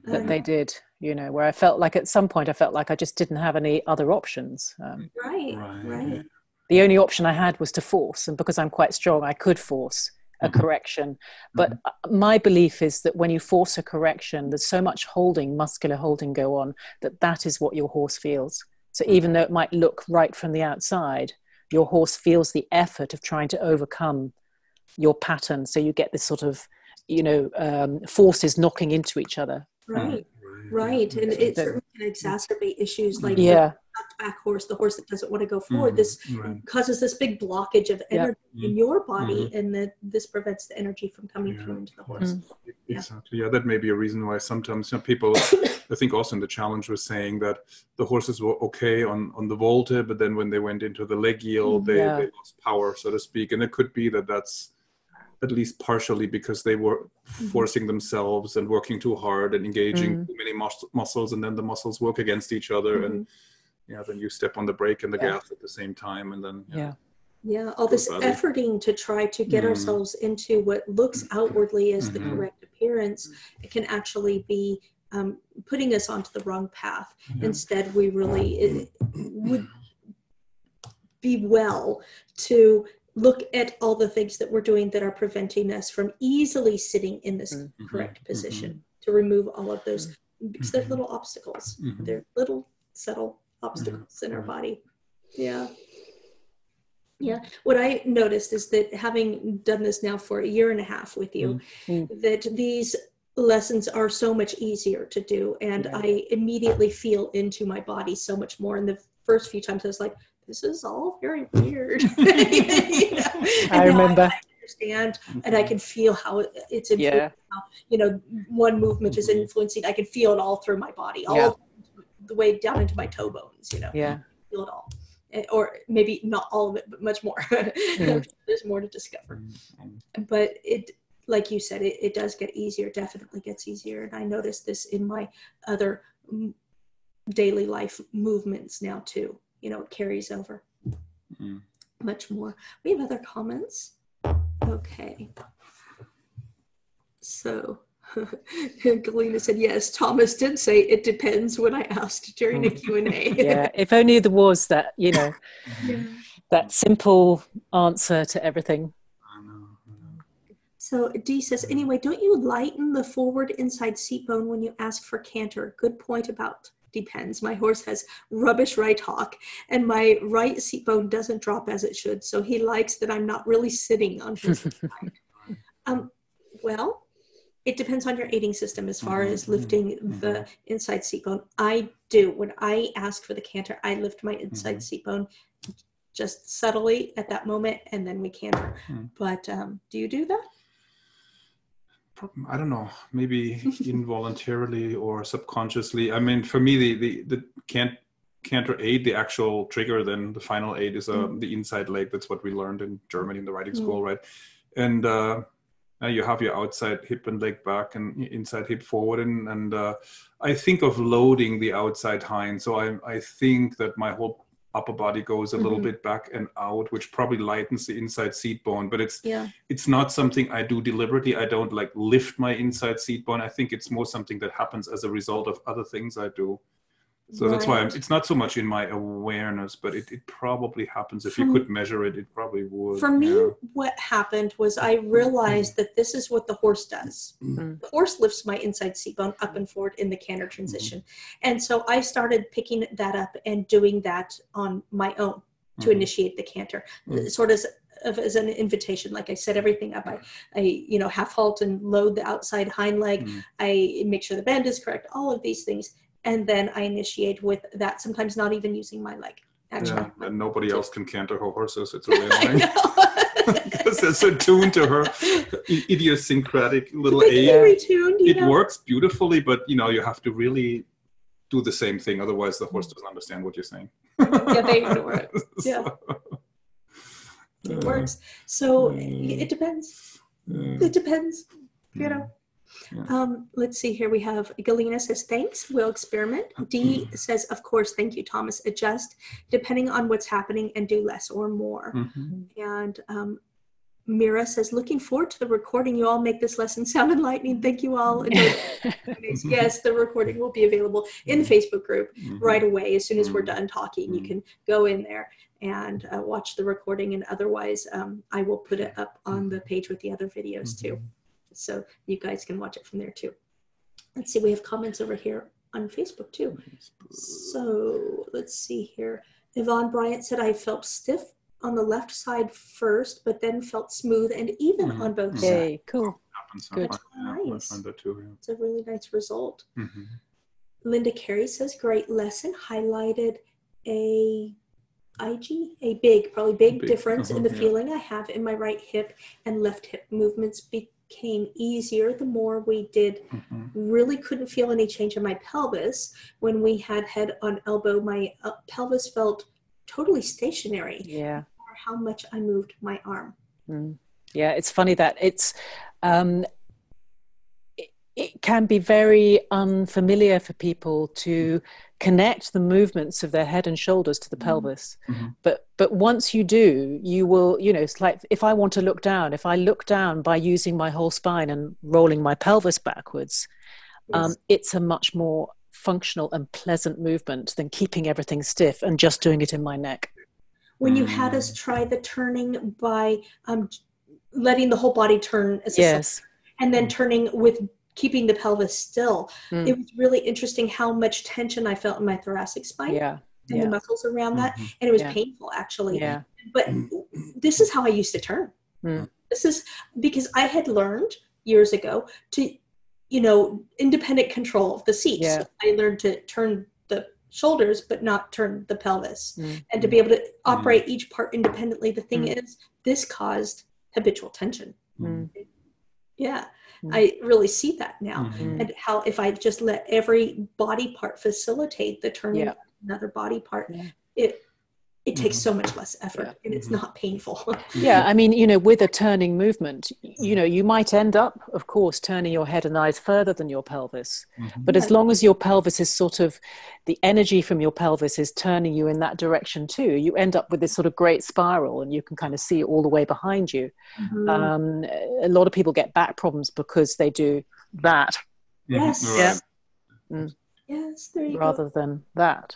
[SPEAKER 2] that they did, where I felt like at some point I just didn't have any other options.
[SPEAKER 1] Right.
[SPEAKER 2] The only option I had was to force. And because I'm quite strong, I could force a correction. But my belief is that when you force a correction, there's so much muscular holding go on, that is what your horse feels. So even though it might look right from the outside, your horse feels the effort of trying to overcome your pattern. So you get this sort of, forces knocking into each other.
[SPEAKER 1] Right. And it certainly can exacerbate issues like the back horse, the horse that doesn't want to go forward. This causes this big blockage of energy in your body, and this prevents the energy from coming through into the horse.
[SPEAKER 3] Exactly. Yeah, that may be a reason why sometimes people, I think also in the challenge was saying that the horses were okay on the volte, but then when they went into the leg yield, they lost power, so to speak. And it could be that's at least partially because they were forcing themselves and working too hard and engaging too many muscles, and then the muscles work against each other, and then you step on the brake and the gas at the same time, and then
[SPEAKER 1] all this efforting to try to get ourselves into what looks outwardly as the correct appearance, it can actually be putting us onto the wrong path. Instead, we really would be well to look at all the things that we're doing that are preventing us from easily sitting in this correct position, to remove all of those, because they're little obstacles. They're little subtle obstacles in our body. Yeah. What I noticed is that, having done this now for 1.5 years with you, that these lessons are so much easier to do, and I immediately feel into my body so much more. And the first few times I was like, this is all very weird.
[SPEAKER 2] I remember.
[SPEAKER 1] I understand, and I can feel how it's influencing. How, one movement is influencing. I can feel it all through my body, all the way down into my toe bones. Feel it all, or maybe not all of it, but much more. There's more to discover. But it, like you said, it does get easier. Definitely gets easier, and I notice this in my other daily life movements now too. It carries over much more. We have other comments. Okay. So Galena said, yes, Thomas did say it depends when I asked during a Q&A.
[SPEAKER 2] If only there was that, that simple answer to everything.
[SPEAKER 1] So Dee says, anyway, don't you lighten the forward inside seat bone when you ask for canter? Good point about depends. My horse has rubbish right hock, and my right seat bone doesn't drop as it should, so he likes that I'm not really sitting on his side. Well, it depends on your aiding system as far as lifting the inside seat bone. I do. When I ask for the canter, I lift my inside seat bone just subtly at that moment, and then we canter. But do you do that?
[SPEAKER 3] I don't know, maybe involuntarily or subconsciously. I mean, for me, the canter aid, the actual trigger, then the final aid is the inside leg. That's what we learned in Germany in the riding school, right? And now you have your outside hip and leg back and inside hip forward. And I think of loading the outside hind. So I think that my whole upper body goes a little bit back and out, which probably lightens the inside seat bone, but it's not something I do deliberately. I don't like lift my inside seat bone. I think it's more something that happens as a result of other things I do. So that's why it's not so much in my awareness, but it probably happens. If you could measure it, it probably would.
[SPEAKER 1] For me, what happened was I realized that this is what the horse does. The horse lifts my inside seat bone up and forward in the canter transition. And so I started picking that up and doing that on my own to initiate the canter, sort of as an invitation. Like I set everything up. I half halt and load the outside hind leg. I make sure the bend is correct, all of these things. And then I initiate with that, sometimes not even using my leg. Actually.
[SPEAKER 3] Yeah, and nobody else can canter her horses. It's really annoying. Because they're so tuned to her idiosyncratic little A. It works beautifully, but you have to really do the same thing. Otherwise, the horse doesn't understand what you're saying.
[SPEAKER 1] Yeah, they ignore it. Yeah. It works. So it depends. It depends. Let's see here. We have Galena says, thanks, we'll experiment. D says, of course, thank you, Thomas. Adjust depending on what's happening and do less or more. And Mira says, looking forward to the recording. You all make this lesson sound enlightening. Thank you all. Yes, the recording will be available in the Facebook group right away. As soon as we're done talking, you can go in there and watch the recording. And otherwise, I will put it up on the page with the other videos too. So you guys can watch it from there too. Let's see, we have comments over here on Facebook too. So let's see here. Yvonne Bryant said, I felt stiff on the left side first, but then felt smooth and even on both sides.
[SPEAKER 2] Hey, cool.
[SPEAKER 1] Good. That's nice. It's a really nice result. Linda Carey says, great lesson. Highlighted a probably big difference in the feeling I have in my right hip and left hip movements became easier the more we did. Really couldn't feel any change in my pelvis. When we had head on elbow, my pelvis felt totally stationary. Yeah. Or how much I moved my arm.
[SPEAKER 2] Yeah, it's funny that it can be very unfamiliar for people to connect the movements of their head and shoulders to the pelvis. But once you do, you will, it's like if I want to look down, if I look down by using my whole spine and rolling my pelvis backwards, it's a much more functional and pleasant movement than keeping everything stiff and just doing it in my neck.
[SPEAKER 1] When you had us try the turning by letting the whole body turn as a and then turning with keeping the pelvis still, it was really interesting how much tension I felt in my thoracic spine and the muscles around that. And it was painful, actually. But this is how I used to turn. This is because I had learned years ago to, independent control of the seat. So I learned to turn the shoulders, but not turn the pelvis. And to be able to operate each part independently. The thing is, this caused habitual tension. I really see that now. And how if I just let every body part facilitate the turning of another body part, it takes so much less effort and it's not painful.
[SPEAKER 2] I mean, with a turning movement, you might end up, of course, turning your head and eyes further than your pelvis. But as long as your pelvis is sort of, the energy from your pelvis is turning you in that direction too, you end up with this sort of great spiral and you can kind of see it all the way behind you. A lot of people get back problems because they do that.
[SPEAKER 1] Yes. Yes, there you
[SPEAKER 2] rather
[SPEAKER 1] go.
[SPEAKER 2] than that.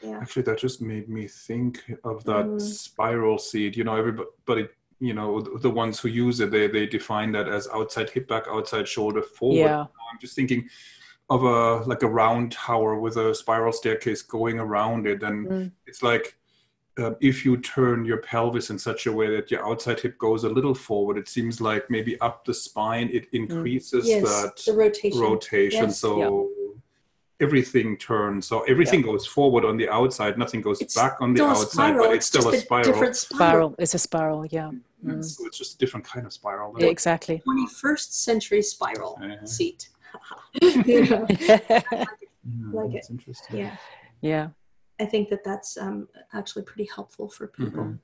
[SPEAKER 3] Actually, that just made me think of that spiral seat. Everybody, the ones who use it, they define that as outside hip back, outside shoulder forward. I'm just thinking of a round tower with a spiral staircase going around it. And it's like, if you turn your pelvis in such a way that your outside hip goes a little forward, it seems like maybe up the spine, it increases
[SPEAKER 1] the rotation.
[SPEAKER 3] Everything turns, so everything goes forward on the outside, nothing goes back on the outside, but it's still a spiral.
[SPEAKER 1] Different spiral.
[SPEAKER 2] It's a spiral,
[SPEAKER 3] So it's just a different kind of spiral.
[SPEAKER 2] Exactly.
[SPEAKER 1] 21st century spiral seat.
[SPEAKER 3] Like it. Interesting.
[SPEAKER 1] Yeah. I think that's actually pretty helpful for people,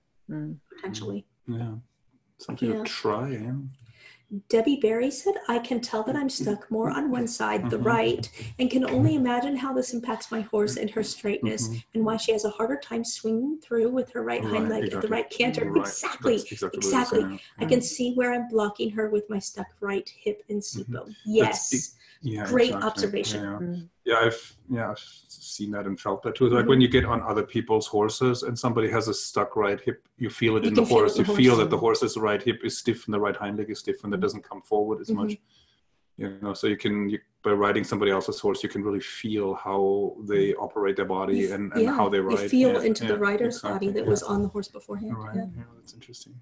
[SPEAKER 1] potentially.
[SPEAKER 3] Something to try.
[SPEAKER 1] Debbie Berry said, I can tell that I'm stuck more on one side, the right, and can only imagine how this impacts my horse and her straightness and why she has a harder time swinging through with her right hind leg at the right canter. Exactly. I can see where I'm blocking her with my stuck right hip and seat bone. Yes. Great observation.
[SPEAKER 3] I've seen that and felt that too. Like when you get on other people's horses and somebody has a stuck right hip, you feel it in the horse. You feel that the horse's right hip is stiff and the right hind leg is stiff and that doesn't come forward as much. You know, so by riding somebody else's horse, you can really feel how they operate their body and how they ride.
[SPEAKER 1] You feel into the rider's body that was on the horse beforehand.
[SPEAKER 3] Right. Yeah, that's interesting.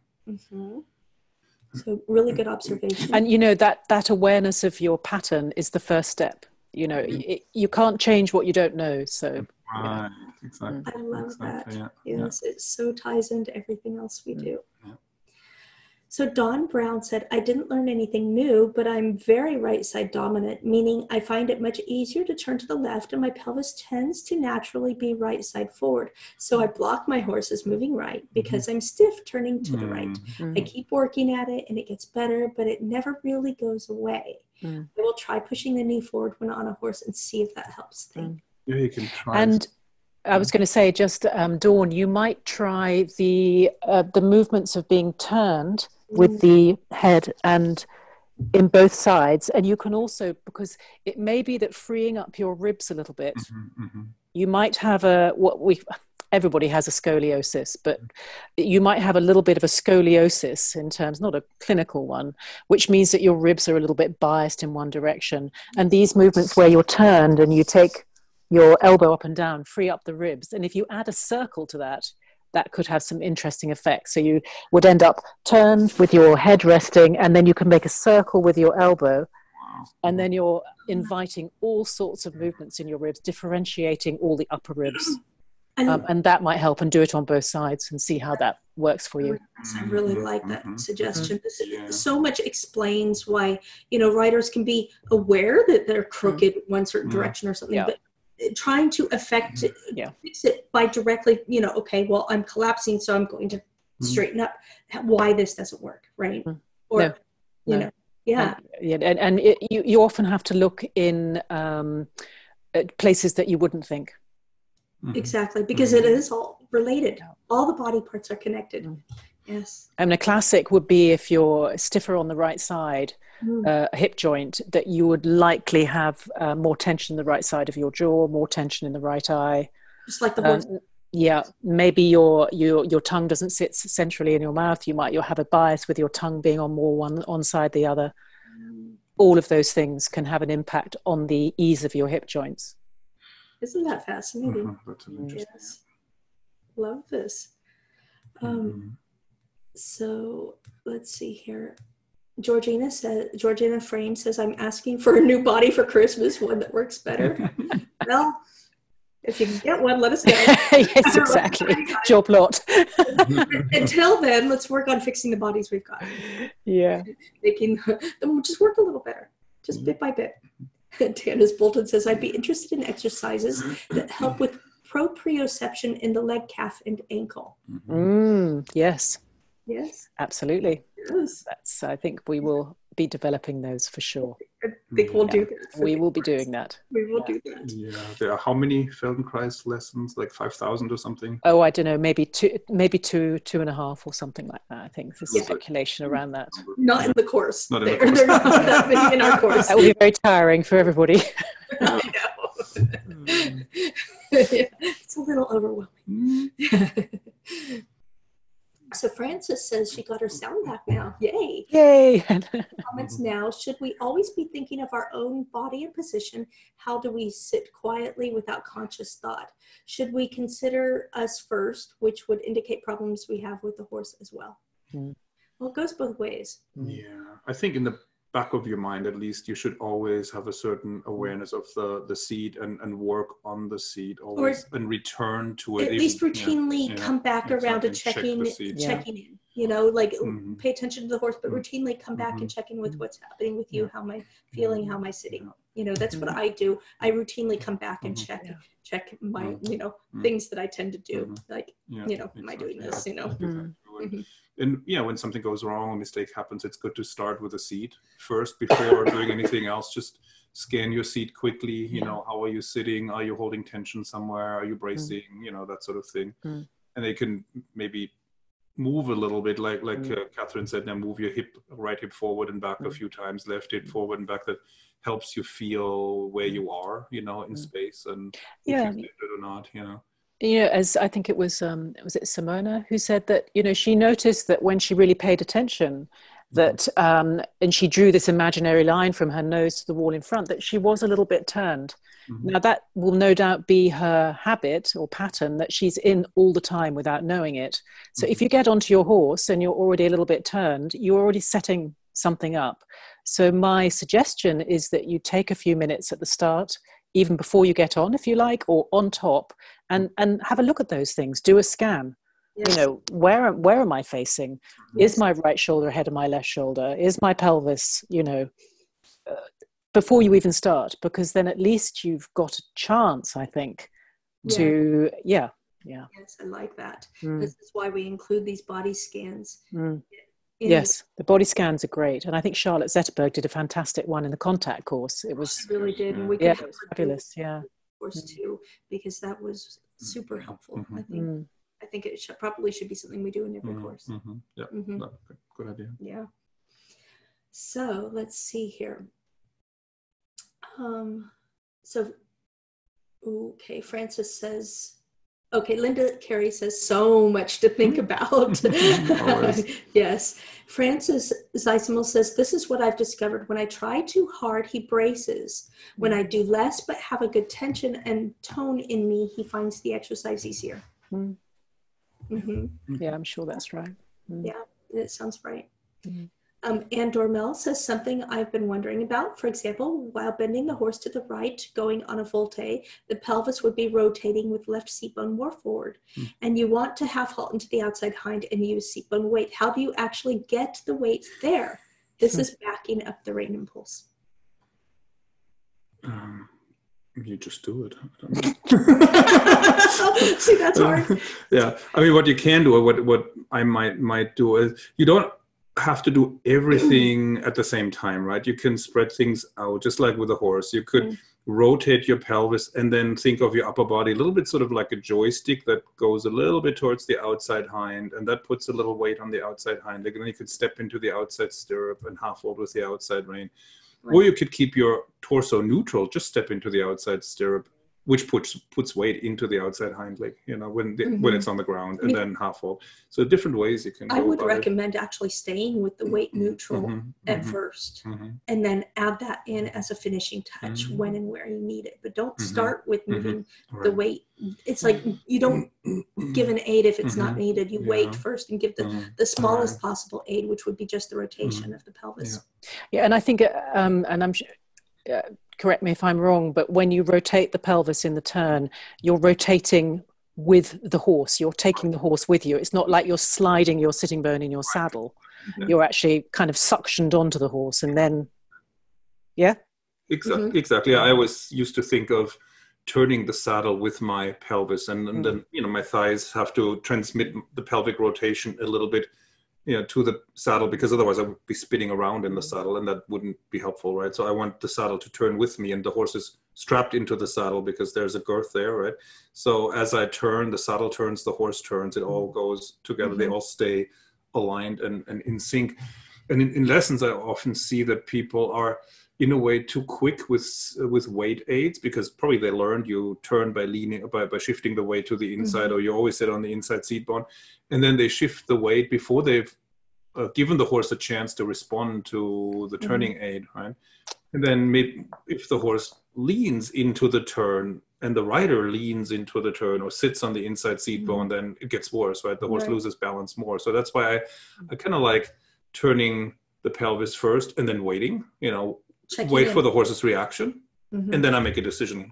[SPEAKER 1] So really good observation.
[SPEAKER 2] And you know, that awareness of your pattern is the first step. You know, you can't change what you don't know. So
[SPEAKER 3] exactly.
[SPEAKER 1] I love that. Yes, it so ties into everything else we do. So Dawn Brown said, I didn't learn anything new, but I'm very right side dominant, meaning I find it much easier to turn to the left and my pelvis tends to naturally be right side forward. So I block my horses moving right because I'm stiff turning to the right. I keep working at it and it gets better, but it never really goes away. I will try pushing the knee forward when on a horse and see if that helps things.
[SPEAKER 3] Yeah, you can try.
[SPEAKER 2] And I was going to say, just Dawn, you might try the movements of being turned with the head and in both sides. And you can also, because it may be that freeing up your ribs a little bit, you might have everybody has a scoliosis, but you might have a little bit of a scoliosis in terms, not a clinical one, which means that your ribs are a little bit biased in one direction. And these movements where you're turned and you take your elbow up and down, free up the ribs. And if you add a circle to that, that could have some interesting effects. So you would end up turned with your head resting, and then you can make a circle with your elbow. And then you're inviting all sorts of movements in your ribs, differentiating all the upper ribs. And that might help, and do it on both sides and see how that works for you.
[SPEAKER 1] I really like that suggestion. So much explains why, riders can be aware that they're crooked one certain direction or something, but trying to affect it, fix it by directly, okay, well, I'm collapsing, so I'm going to straighten up why this doesn't work, right? Or,
[SPEAKER 2] and you often have to look in places that you wouldn't think.
[SPEAKER 1] Exactly, because it is all related. All the body parts are connected. Yes.
[SPEAKER 2] And a classic would be if you're stiffer on the right side, a hip joint, that you would likely have more tension in the right side of your jaw, more tension in the right eye.
[SPEAKER 1] Just like the horse.
[SPEAKER 2] Maybe your tongue doesn't sit centrally in your mouth. You'll have a bias with your tongue being on more one side the other. All of those things can have an impact on the ease of your hip joints.
[SPEAKER 1] Isn't that fascinating?
[SPEAKER 3] That's interesting.
[SPEAKER 1] Yes. Love this. So let's see here. Georgina Frame says, I'm asking for a new body for Christmas, one that works better. Well, if you can get one, let us know.
[SPEAKER 2] Yes, exactly. Job lot.
[SPEAKER 1] Until then, let's work on fixing the bodies we've got.
[SPEAKER 2] Yeah.
[SPEAKER 1] Making them just work a little better, just bit by bit. Tannis Bolton says, I'd be interested in exercises that help with proprioception in the leg, calf, and ankle.
[SPEAKER 2] Yes.
[SPEAKER 1] Yes.
[SPEAKER 2] Absolutely.
[SPEAKER 1] Yes.
[SPEAKER 2] I think we will be developing those for sure.
[SPEAKER 1] I think we'll do that.
[SPEAKER 2] We will be doing that.
[SPEAKER 1] We will do that.
[SPEAKER 3] Yeah. There are how many Feldenkrais lessons? Like 5,000 or something?
[SPEAKER 2] Oh, I don't know. Maybe two and a half or something like that. I think there's speculation around that.
[SPEAKER 1] Not in the course.
[SPEAKER 3] Not in the course.
[SPEAKER 1] They're not that many in our course.
[SPEAKER 2] That will be very tiring for everybody.
[SPEAKER 1] I know. It's a little overwhelming. So Frances says she got her sound back now. Yay.
[SPEAKER 2] Yay.
[SPEAKER 1] Comments now. Should we always be thinking of our own body and position? How do we sit quietly without conscious thought? Should we consider us first, which would indicate problems we have with the horse as well? Well, it goes both ways.
[SPEAKER 3] Yeah. I think in the back of your mind, at least, you should always have a certain awareness of the seat and work on the seat always, and return to it.
[SPEAKER 1] At least routinely come back around to checking in. Pay attention to the horse, but routinely come back and check in with what's happening with you. How am I feeling? How am I sitting? That's what I do. I routinely come back and check my, things that I tend to do. Am I doing this?
[SPEAKER 3] And when something goes wrong, a mistake happens, it's good to start with a seat first before doing anything else. Just scan your seat quickly. How are you sitting? Are you holding tension somewhere? Are you bracing? That sort of thing. And they can maybe move a little bit, like Catherine said, now move your right hip forward and back a few times, left hip forward and back. That helps you feel where you are, in space, and if you did it or not,
[SPEAKER 2] as I think it was it Simona who said that, she noticed that when she really paid attention, that and she drew this imaginary line from her nose to the wall in front, that she was a little bit turned. Now that will no doubt be her habit or pattern that she's in all the time without knowing it. So if you get onto your horse and you're already a little bit turned, you're already setting something up. So my suggestion is that you take a few minutes at the start, even before you get on, if you like, or on top, and have a look at those things. Do a scan. Yes. Where am I facing? Yes. Is my right shoulder ahead of my left shoulder? Is my pelvis, before you even start, because then at least you've got a chance, I think, to, Yes,
[SPEAKER 1] I like that. This is why we include these body scans.
[SPEAKER 2] Yes, the body scans are great. And I think Charlotte Zetterberg did a fantastic one in the contact course. It was
[SPEAKER 1] really did. And we
[SPEAKER 2] it was fabulous.
[SPEAKER 1] Course too, because that was super helpful. I think it probably should be something we do in every course.
[SPEAKER 3] Yeah, good idea.
[SPEAKER 1] Yeah. So let's see here. Francis says, Linda Carey says, so much to think about. Yes. Francis Zeisimal says, this is what I've discovered. When I try too hard, he braces. When I do less but have a good tension and tone in me, he finds the exercise easier.
[SPEAKER 2] Yeah, I'm sure that's right.
[SPEAKER 1] Yeah, it sounds right. Ann Dormel says something I've been wondering about. For example, while bending the horse to the right, going on a volte, the pelvis would be rotating with left seat bone more forward. And you want to half halt into the outside hind and use seat bone weight. How do you actually get the weight there? This is backing up the rein impulse.
[SPEAKER 3] You just do it. I don't know.
[SPEAKER 1] See, that's hard.
[SPEAKER 3] Yeah, I mean, what you can do, what I might do is, you don't have to do everything at the same time, right? You can spread things out, just like with a horse. You could rotate your pelvis and then think of your upper body a little bit sort of like a joystick that goes a little bit towards the outside hind, and that puts a little weight on the outside hind leg. And then you could step into the outside stirrup and half hold with the outside rein. Right. Or you could keep your torso neutral, just step into the outside stirrup, which puts weight into the outside hind leg, when it's on the ground, and then half hold. So different ways you can go.
[SPEAKER 1] I would recommend actually staying with the weight neutral at first, and then add that in as a finishing touch when and where you need it. But don't start with moving the weight. It's like you don't give an aid if it's not needed. You wait first and give the smallest possible aid, which would be just the rotation of the pelvis.
[SPEAKER 2] Yeah, and I think, and I'm sure, correct me if I'm wrong, but when you rotate the pelvis in the turn, you're rotating with the horse. You're taking the horse with you. It's not like you're sliding your sitting bone in your saddle. You're actually kind of suctioned onto the horse, and then,
[SPEAKER 3] Exactly. I always used to think of turning the saddle with my pelvis, and then my thighs have to transmit the pelvic rotation a little bit to the saddle, because otherwise I would be spinning around in the saddle, and that wouldn't be helpful, right? So I want the saddle to turn with me, and the horse is strapped into the saddle because there's a girth there, right? So as I turn, the saddle turns, the horse turns, it all goes together. They all stay aligned and in sync. And in lessons, I often see that people are, in a way, too quick with weight aids, because probably they learned you turn by leaning, by shifting the weight to the inside, or you always sit on the inside seat bone, and then they shift the weight before they've given the horse a chance to respond to the turning aid, right? And then maybe if the horse leans into the turn and the rider leans into the turn or sits on the inside seat bone, then it gets worse, right? The horse loses balance more. So that's why I kind of like turning the pelvis first and then waiting, wait for the horse's reaction, and then I make a decision.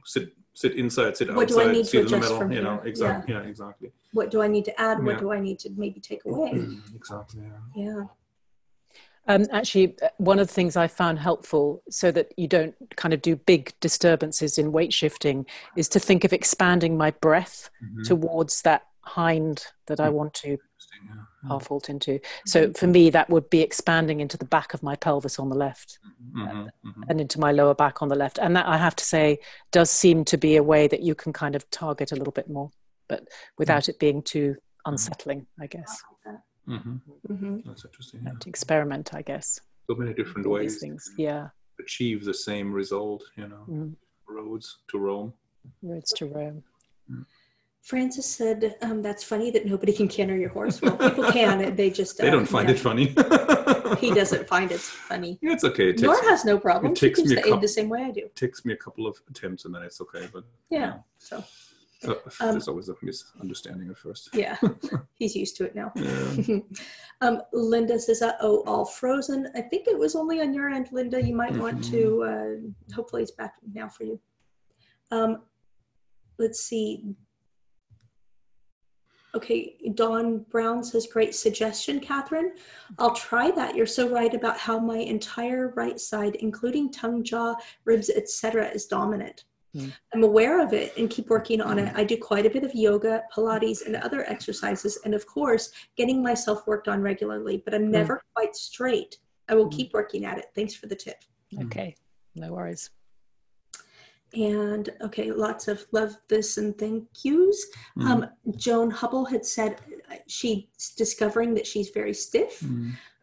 [SPEAKER 3] Sit inside, sit outside,
[SPEAKER 1] what do I need
[SPEAKER 3] sit
[SPEAKER 1] to
[SPEAKER 3] in the
[SPEAKER 1] adjust
[SPEAKER 3] middle.
[SPEAKER 1] From here?
[SPEAKER 3] Exactly. Yeah, exactly.
[SPEAKER 1] What do I need to add? What do I need to maybe take away?
[SPEAKER 3] Exactly.
[SPEAKER 1] Yeah.
[SPEAKER 2] Actually, one of the things I found helpful, so that you don't kind of do big disturbances in weight shifting, is to think of expanding my breath towards that hind that I want to half halt into. So for me, that would be expanding into the back of my pelvis on the left and into my lower back on the left. And that, I have to say, does seem to be a way that you can kind of target a little bit more, but without it being too unsettling, I guess.
[SPEAKER 3] That's interesting. Yeah.
[SPEAKER 2] To experiment, I guess.
[SPEAKER 3] So many different ways.
[SPEAKER 2] Things. Yeah.
[SPEAKER 3] Achieve the same result, roads to Rome.
[SPEAKER 2] Roads to Rome.
[SPEAKER 1] Francis said, that's funny that nobody can canter your horse. Well, people can. They just...
[SPEAKER 3] they don't find it funny.
[SPEAKER 1] He doesn't find it funny.
[SPEAKER 3] Yeah, it's okay.
[SPEAKER 1] Nor has no problem. She keeps the same way I do.
[SPEAKER 3] It takes me a couple of attempts and then it's okay. But
[SPEAKER 1] so
[SPEAKER 3] there's always a misunderstanding at first.
[SPEAKER 1] Yeah, he's used to it now.
[SPEAKER 3] Yeah.
[SPEAKER 1] Linda says, all frozen. I think it was only on your end, Linda. You might want to, hopefully it's back now for you. Let's see. Okay, Dawn Brown says, great suggestion, Catherine. I'll try that. You're so right about how my entire right side, including tongue, jaw, ribs, etc., is dominant. I'm aware of it and keep working on it. I do quite a bit of yoga, Pilates, and other exercises, and of course, getting myself worked on regularly, but I'm never quite straight. I will keep working at it. Thanks for the tip.
[SPEAKER 2] Okay, no worries.
[SPEAKER 1] And okay, lots of love this and thank yous. Joan Hubble had said she's discovering that she's very stiff.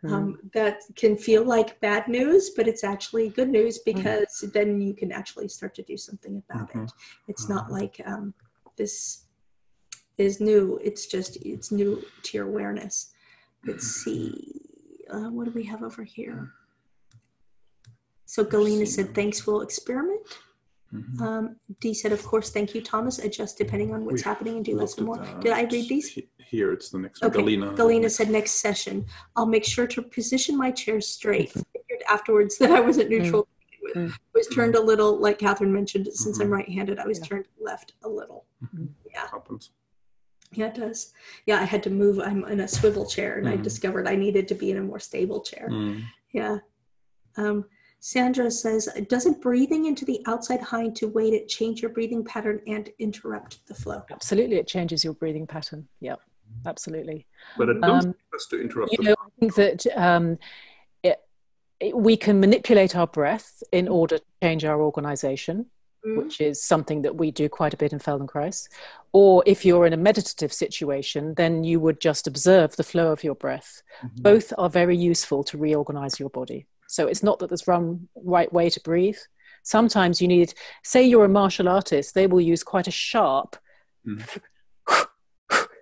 [SPEAKER 1] That can feel like bad news, but it's actually good news because then you can actually start to do something about it. It's not like this is new. It's new to your awareness. Let's see. What do we have over here? So Galena said, thanks, we'll experiment. Dee said, of course, thank you, Thomas. Adjust depending on what's happening and do less and more. Did I read these?
[SPEAKER 3] Here, it's the next one.
[SPEAKER 1] Okay. Galena said, next session. I'll make sure to position my chair straight. Figured afterwards that I wasn't neutral. I was turned a little, like Catherine mentioned, since I'm right-handed, I was turned left a little. Yeah.
[SPEAKER 3] Happens.
[SPEAKER 1] Yeah, it does. Yeah, I had to move. I'm in a swivel chair, and I discovered I needed to be in a more stable chair. Yeah. Sandra says, doesn't breathing into the outside hind to weight it change your breathing pattern and interrupt the flow?
[SPEAKER 2] Absolutely, it changes your breathing pattern. Yeah, absolutely.
[SPEAKER 3] But it doesn't have to interrupt the flow.
[SPEAKER 2] I think that we can manipulate our breath in order to change our organization, which is something that we do quite a bit in Feldenkrais. Or if you're in a meditative situation, then you would just observe the flow of your breath. Both are very useful to reorganize your body. So it's not that there's one right way to breathe. Sometimes you need, say you're a martial artist, they will use quite a sharp,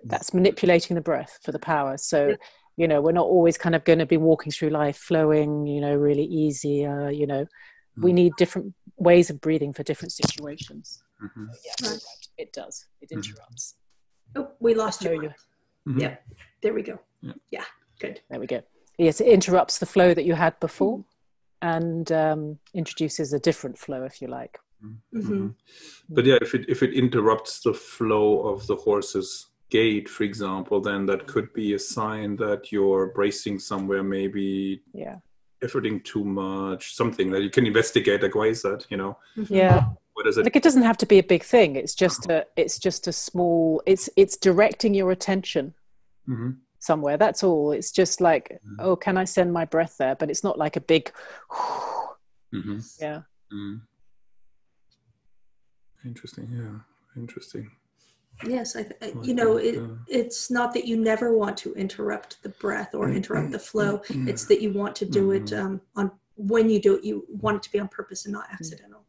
[SPEAKER 2] that's manipulating the breath for the power. So, we're not always kind of going to be walking through life flowing, really easy, we need different ways of breathing for different situations. Yeah, it does. It interrupts.
[SPEAKER 1] Oh, we lost you. Yeah, there we go. Yeah, good.
[SPEAKER 2] There we go. Yes, it interrupts the flow that you had before and introduces a different flow, if you like.
[SPEAKER 3] But yeah, if it interrupts the flow of the horse's gait, for example, then that could be a sign that you're bracing somewhere, maybe efforting too much, something that you can investigate. Like, why is that?
[SPEAKER 2] Yeah.
[SPEAKER 3] What is it?
[SPEAKER 2] Like, it doesn't have to be a big thing. It's just a small. It's directing your attention somewhere. That's all. It's just like, oh, can I send my breath there? But it's not like a big. Yeah.
[SPEAKER 3] Interesting. Yeah. Interesting.
[SPEAKER 1] Yes, it's not that you never want to interrupt the breath or interrupt the flow. It's that you want to do it when you do it, you want it to be on purpose and not accidental.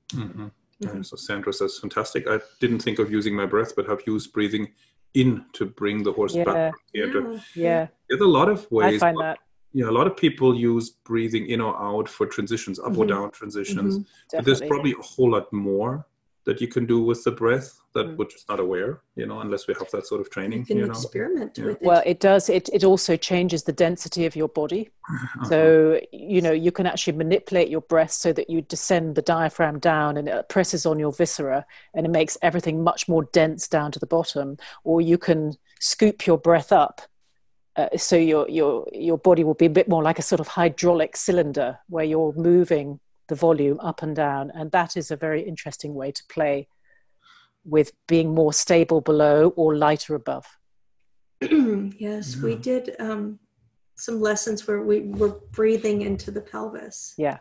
[SPEAKER 3] Yeah, so Sandra says, fantastic. I didn't think of using my breath, but have used breathing in to bring the horse back.
[SPEAKER 2] Yeah.
[SPEAKER 3] There's a lot of ways.
[SPEAKER 2] I find that.
[SPEAKER 3] Yeah, a lot of people use breathing in or out for transitions, up or down transitions. But there's probably a whole lot more that you can do with the breath that we're just not aware, unless we have that sort of training.
[SPEAKER 1] You can experiment with it.
[SPEAKER 2] Well, it does. It also changes the density of your body. So, you can actually manipulate your breath so that you descend the diaphragm down and it presses on your viscera and it makes everything much more dense down to the bottom. Or you can scoop your breath up. So your body will be a bit more like a sort of hydraulic cylinder where you're moving the volume up and down. And that is a very interesting way to play with being more stable below or lighter above.
[SPEAKER 1] Yes, we did some lessons where we were breathing into the pelvis.
[SPEAKER 2] Yeah,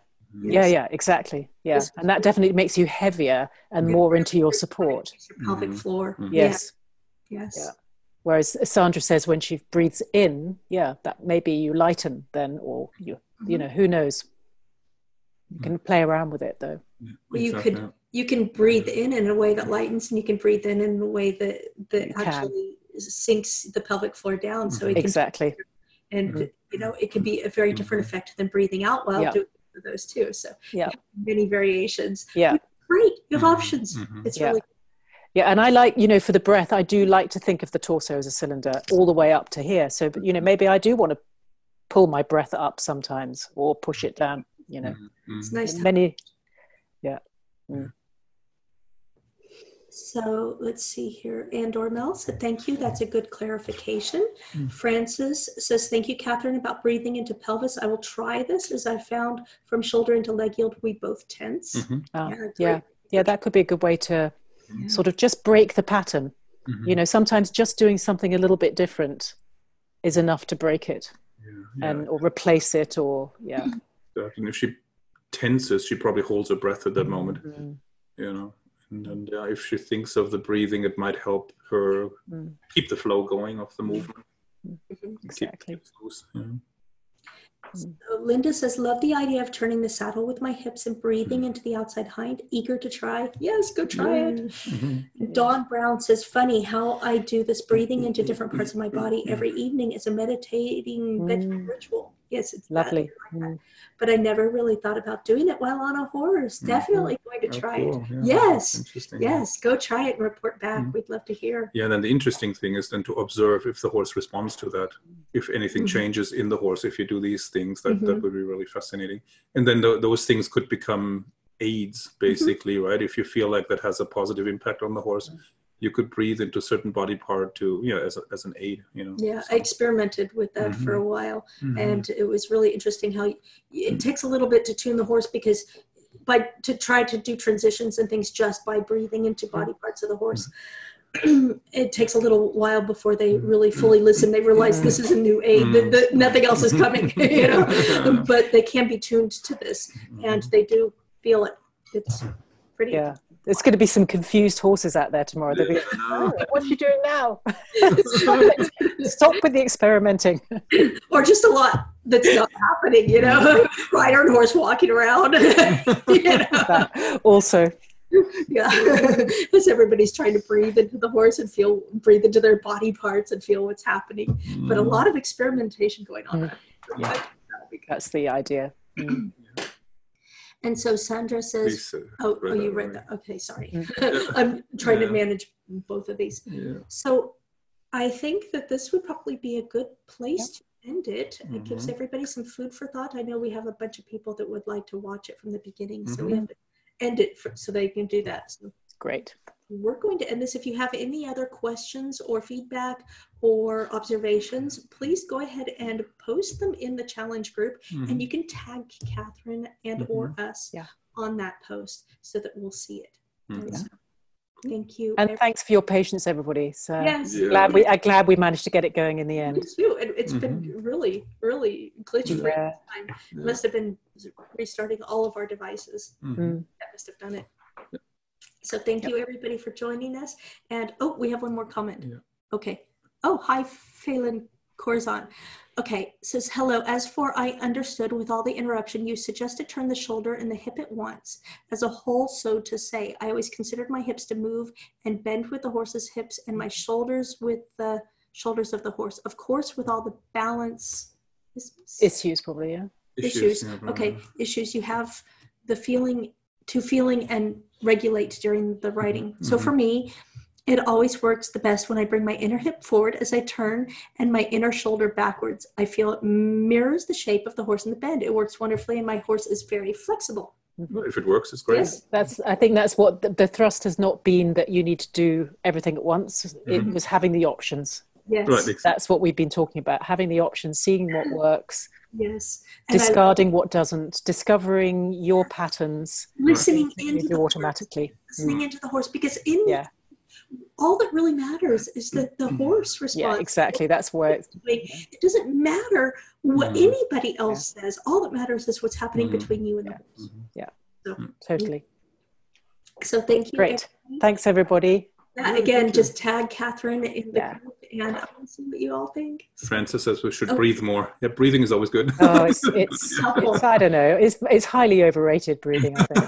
[SPEAKER 2] exactly. Yeah, and that definitely makes you heavier and more into your support.
[SPEAKER 1] Your pelvic floor.
[SPEAKER 2] Yes.
[SPEAKER 1] Yes.
[SPEAKER 2] Yeah. Whereas Sandra says when she breathes in, that maybe you lighten then, or you know, who knows. You can play around with it though.
[SPEAKER 1] Well, you can breathe in a way that lightens, and you can breathe in a way that actually sinks the pelvic floor down. So it can
[SPEAKER 2] exactly.
[SPEAKER 1] And you know, it can be a very different effect than breathing out while doing those two. So many variations. Great, you have options. It's really
[SPEAKER 2] and I like, you know, for the breath, I do like to think of the torso as a cylinder all the way up to here. So, you know, maybe I do want to pull my breath up sometimes or push it down, you know.
[SPEAKER 1] It's nice. So let's see here. Andor Mel said, thank you. That's a good clarification. Francis says, thank you, Catherine, about breathing into pelvis. I will try this, as I found from shoulder into leg yield, we both tense.
[SPEAKER 2] That could be a good way to sort of just break the pattern. You know, sometimes just doing something a little bit different is enough to break it and or replace it, or
[SPEAKER 3] And if she tenses, she probably holds her breath at that moment, you know. And if she thinks of the breathing, it might help her keep the flow going of the movement.
[SPEAKER 2] Exactly.
[SPEAKER 3] Keep loose, you know.
[SPEAKER 1] So Linda says, love the idea of turning the saddle with my hips and breathing into the outside hind. Eager to try. Yes, go try it. Dawn Brown says, funny how I do this breathing into different parts of my body every evening as a meditating bedtime ritual. Yes, it's
[SPEAKER 2] lovely.
[SPEAKER 1] But I never really thought about doing it while on a horse. Definitely going to try it. Yes, go try it and report back. We'd love to hear.
[SPEAKER 3] Yeah, and then the interesting thing is then to observe if the horse responds to that, if anything changes in the horse, if you do these things, that would be really fascinating. And then those things could become aids, basically, right? If you feel like that has a positive impact on the horse, you could breathe into a certain body part to, as an aid, you know.
[SPEAKER 1] Yeah, I experimented with that for a while, and it was really interesting how it takes a little bit to tune the horse, because to try to do transitions and things just by breathing into body parts of the horse, it takes a little while before they really fully listen. They realize this is a new aid, that nothing else is coming, you know, but they can be tuned to this, and they do feel it. It's pretty.
[SPEAKER 2] Yeah. There's going to be some confused horses out there tomorrow. They'll be like, what's she doing now? Stop with the experimenting.
[SPEAKER 1] Or just a lot that's not happening, you know, rider and horse walking around. You know?
[SPEAKER 2] That also.
[SPEAKER 1] As everybody's trying to breathe into the horse and breathe into their body parts and feel what's happening. But a lot of experimentation going on.
[SPEAKER 2] That's the idea.
[SPEAKER 1] And so Sandra says, you read that. Okay, sorry. I'm trying to manage both of these. So I think that this would probably be a good place to end it. It gives everybody some food for thought. I know we have a bunch of people that would like to watch it from the beginning, so we have to end it so they can do that. So
[SPEAKER 2] great.
[SPEAKER 1] We're going to end this. If you have any other questions or feedback or observations, please go ahead and post them in the challenge group, and you can tag Catherine and or us on that post so that we'll see it. So, thank you.
[SPEAKER 2] And thanks for your patience, everybody. So I'm glad we managed to get it going in the end.
[SPEAKER 1] It's been really, really glitchy for time. It must have been restarting all of our devices. That must have done it. So thank you, everybody, for joining us. And, we have one more comment. Okay. Hi, Phelan Corzon. Okay, says, hello. As for I understood with all the interruption, you suggested turn the shoulder and the hip at once as a whole, so to say. I always considered my hips to move and bend with the horse's hips and my shoulders with the shoulders of the horse. Of course, with all the balance
[SPEAKER 2] issues, probably,
[SPEAKER 1] Issues. Okay, issues. You have the feeling and regulate during the riding. So for me, it always works the best when I bring my inner hip forward as I turn and my inner shoulder backwards. I feel it mirrors the shape of the horse in the bend. It works wonderfully, and my horse is very flexible.
[SPEAKER 3] If it works, it's great.
[SPEAKER 2] Yes, I think that's what the thrust has not been, that you need to do everything at once. It was having the options.
[SPEAKER 1] Yes.
[SPEAKER 3] Right,
[SPEAKER 2] that's what we've been talking about, having the options, seeing what works.
[SPEAKER 1] Yes.
[SPEAKER 2] And discarding what doesn't, discovering your patterns.
[SPEAKER 1] Listening into the
[SPEAKER 2] automatically.
[SPEAKER 1] Horse, listening into the horse, because all that really matters is that the horse responds.
[SPEAKER 2] Yeah, exactly. That's where
[SPEAKER 1] it doesn't matter what anybody else says. All that matters is what's happening between you and the horse.
[SPEAKER 2] So, totally.
[SPEAKER 1] So thank you.
[SPEAKER 2] Great. Thanks, everybody.
[SPEAKER 1] Again, just tag Catherine in the group, and I want to see what you all think.
[SPEAKER 3] Francis says we should breathe more. Yeah, breathing is always good.
[SPEAKER 2] Oh, it's I don't know. It's highly overrated, breathing, I think.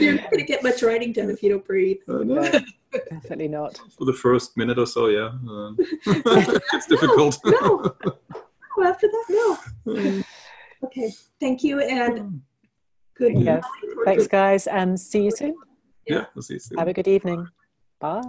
[SPEAKER 1] You're not going to get much writing done if you don't breathe.
[SPEAKER 2] No, definitely not.
[SPEAKER 3] For the first minute or so, yeah. It's difficult.
[SPEAKER 1] No. After that, no. Okay. Thank you, and good night.
[SPEAKER 2] Thanks, guys, and see you soon.
[SPEAKER 3] Yeah, we'll see you soon.
[SPEAKER 2] Have a good evening. Bye.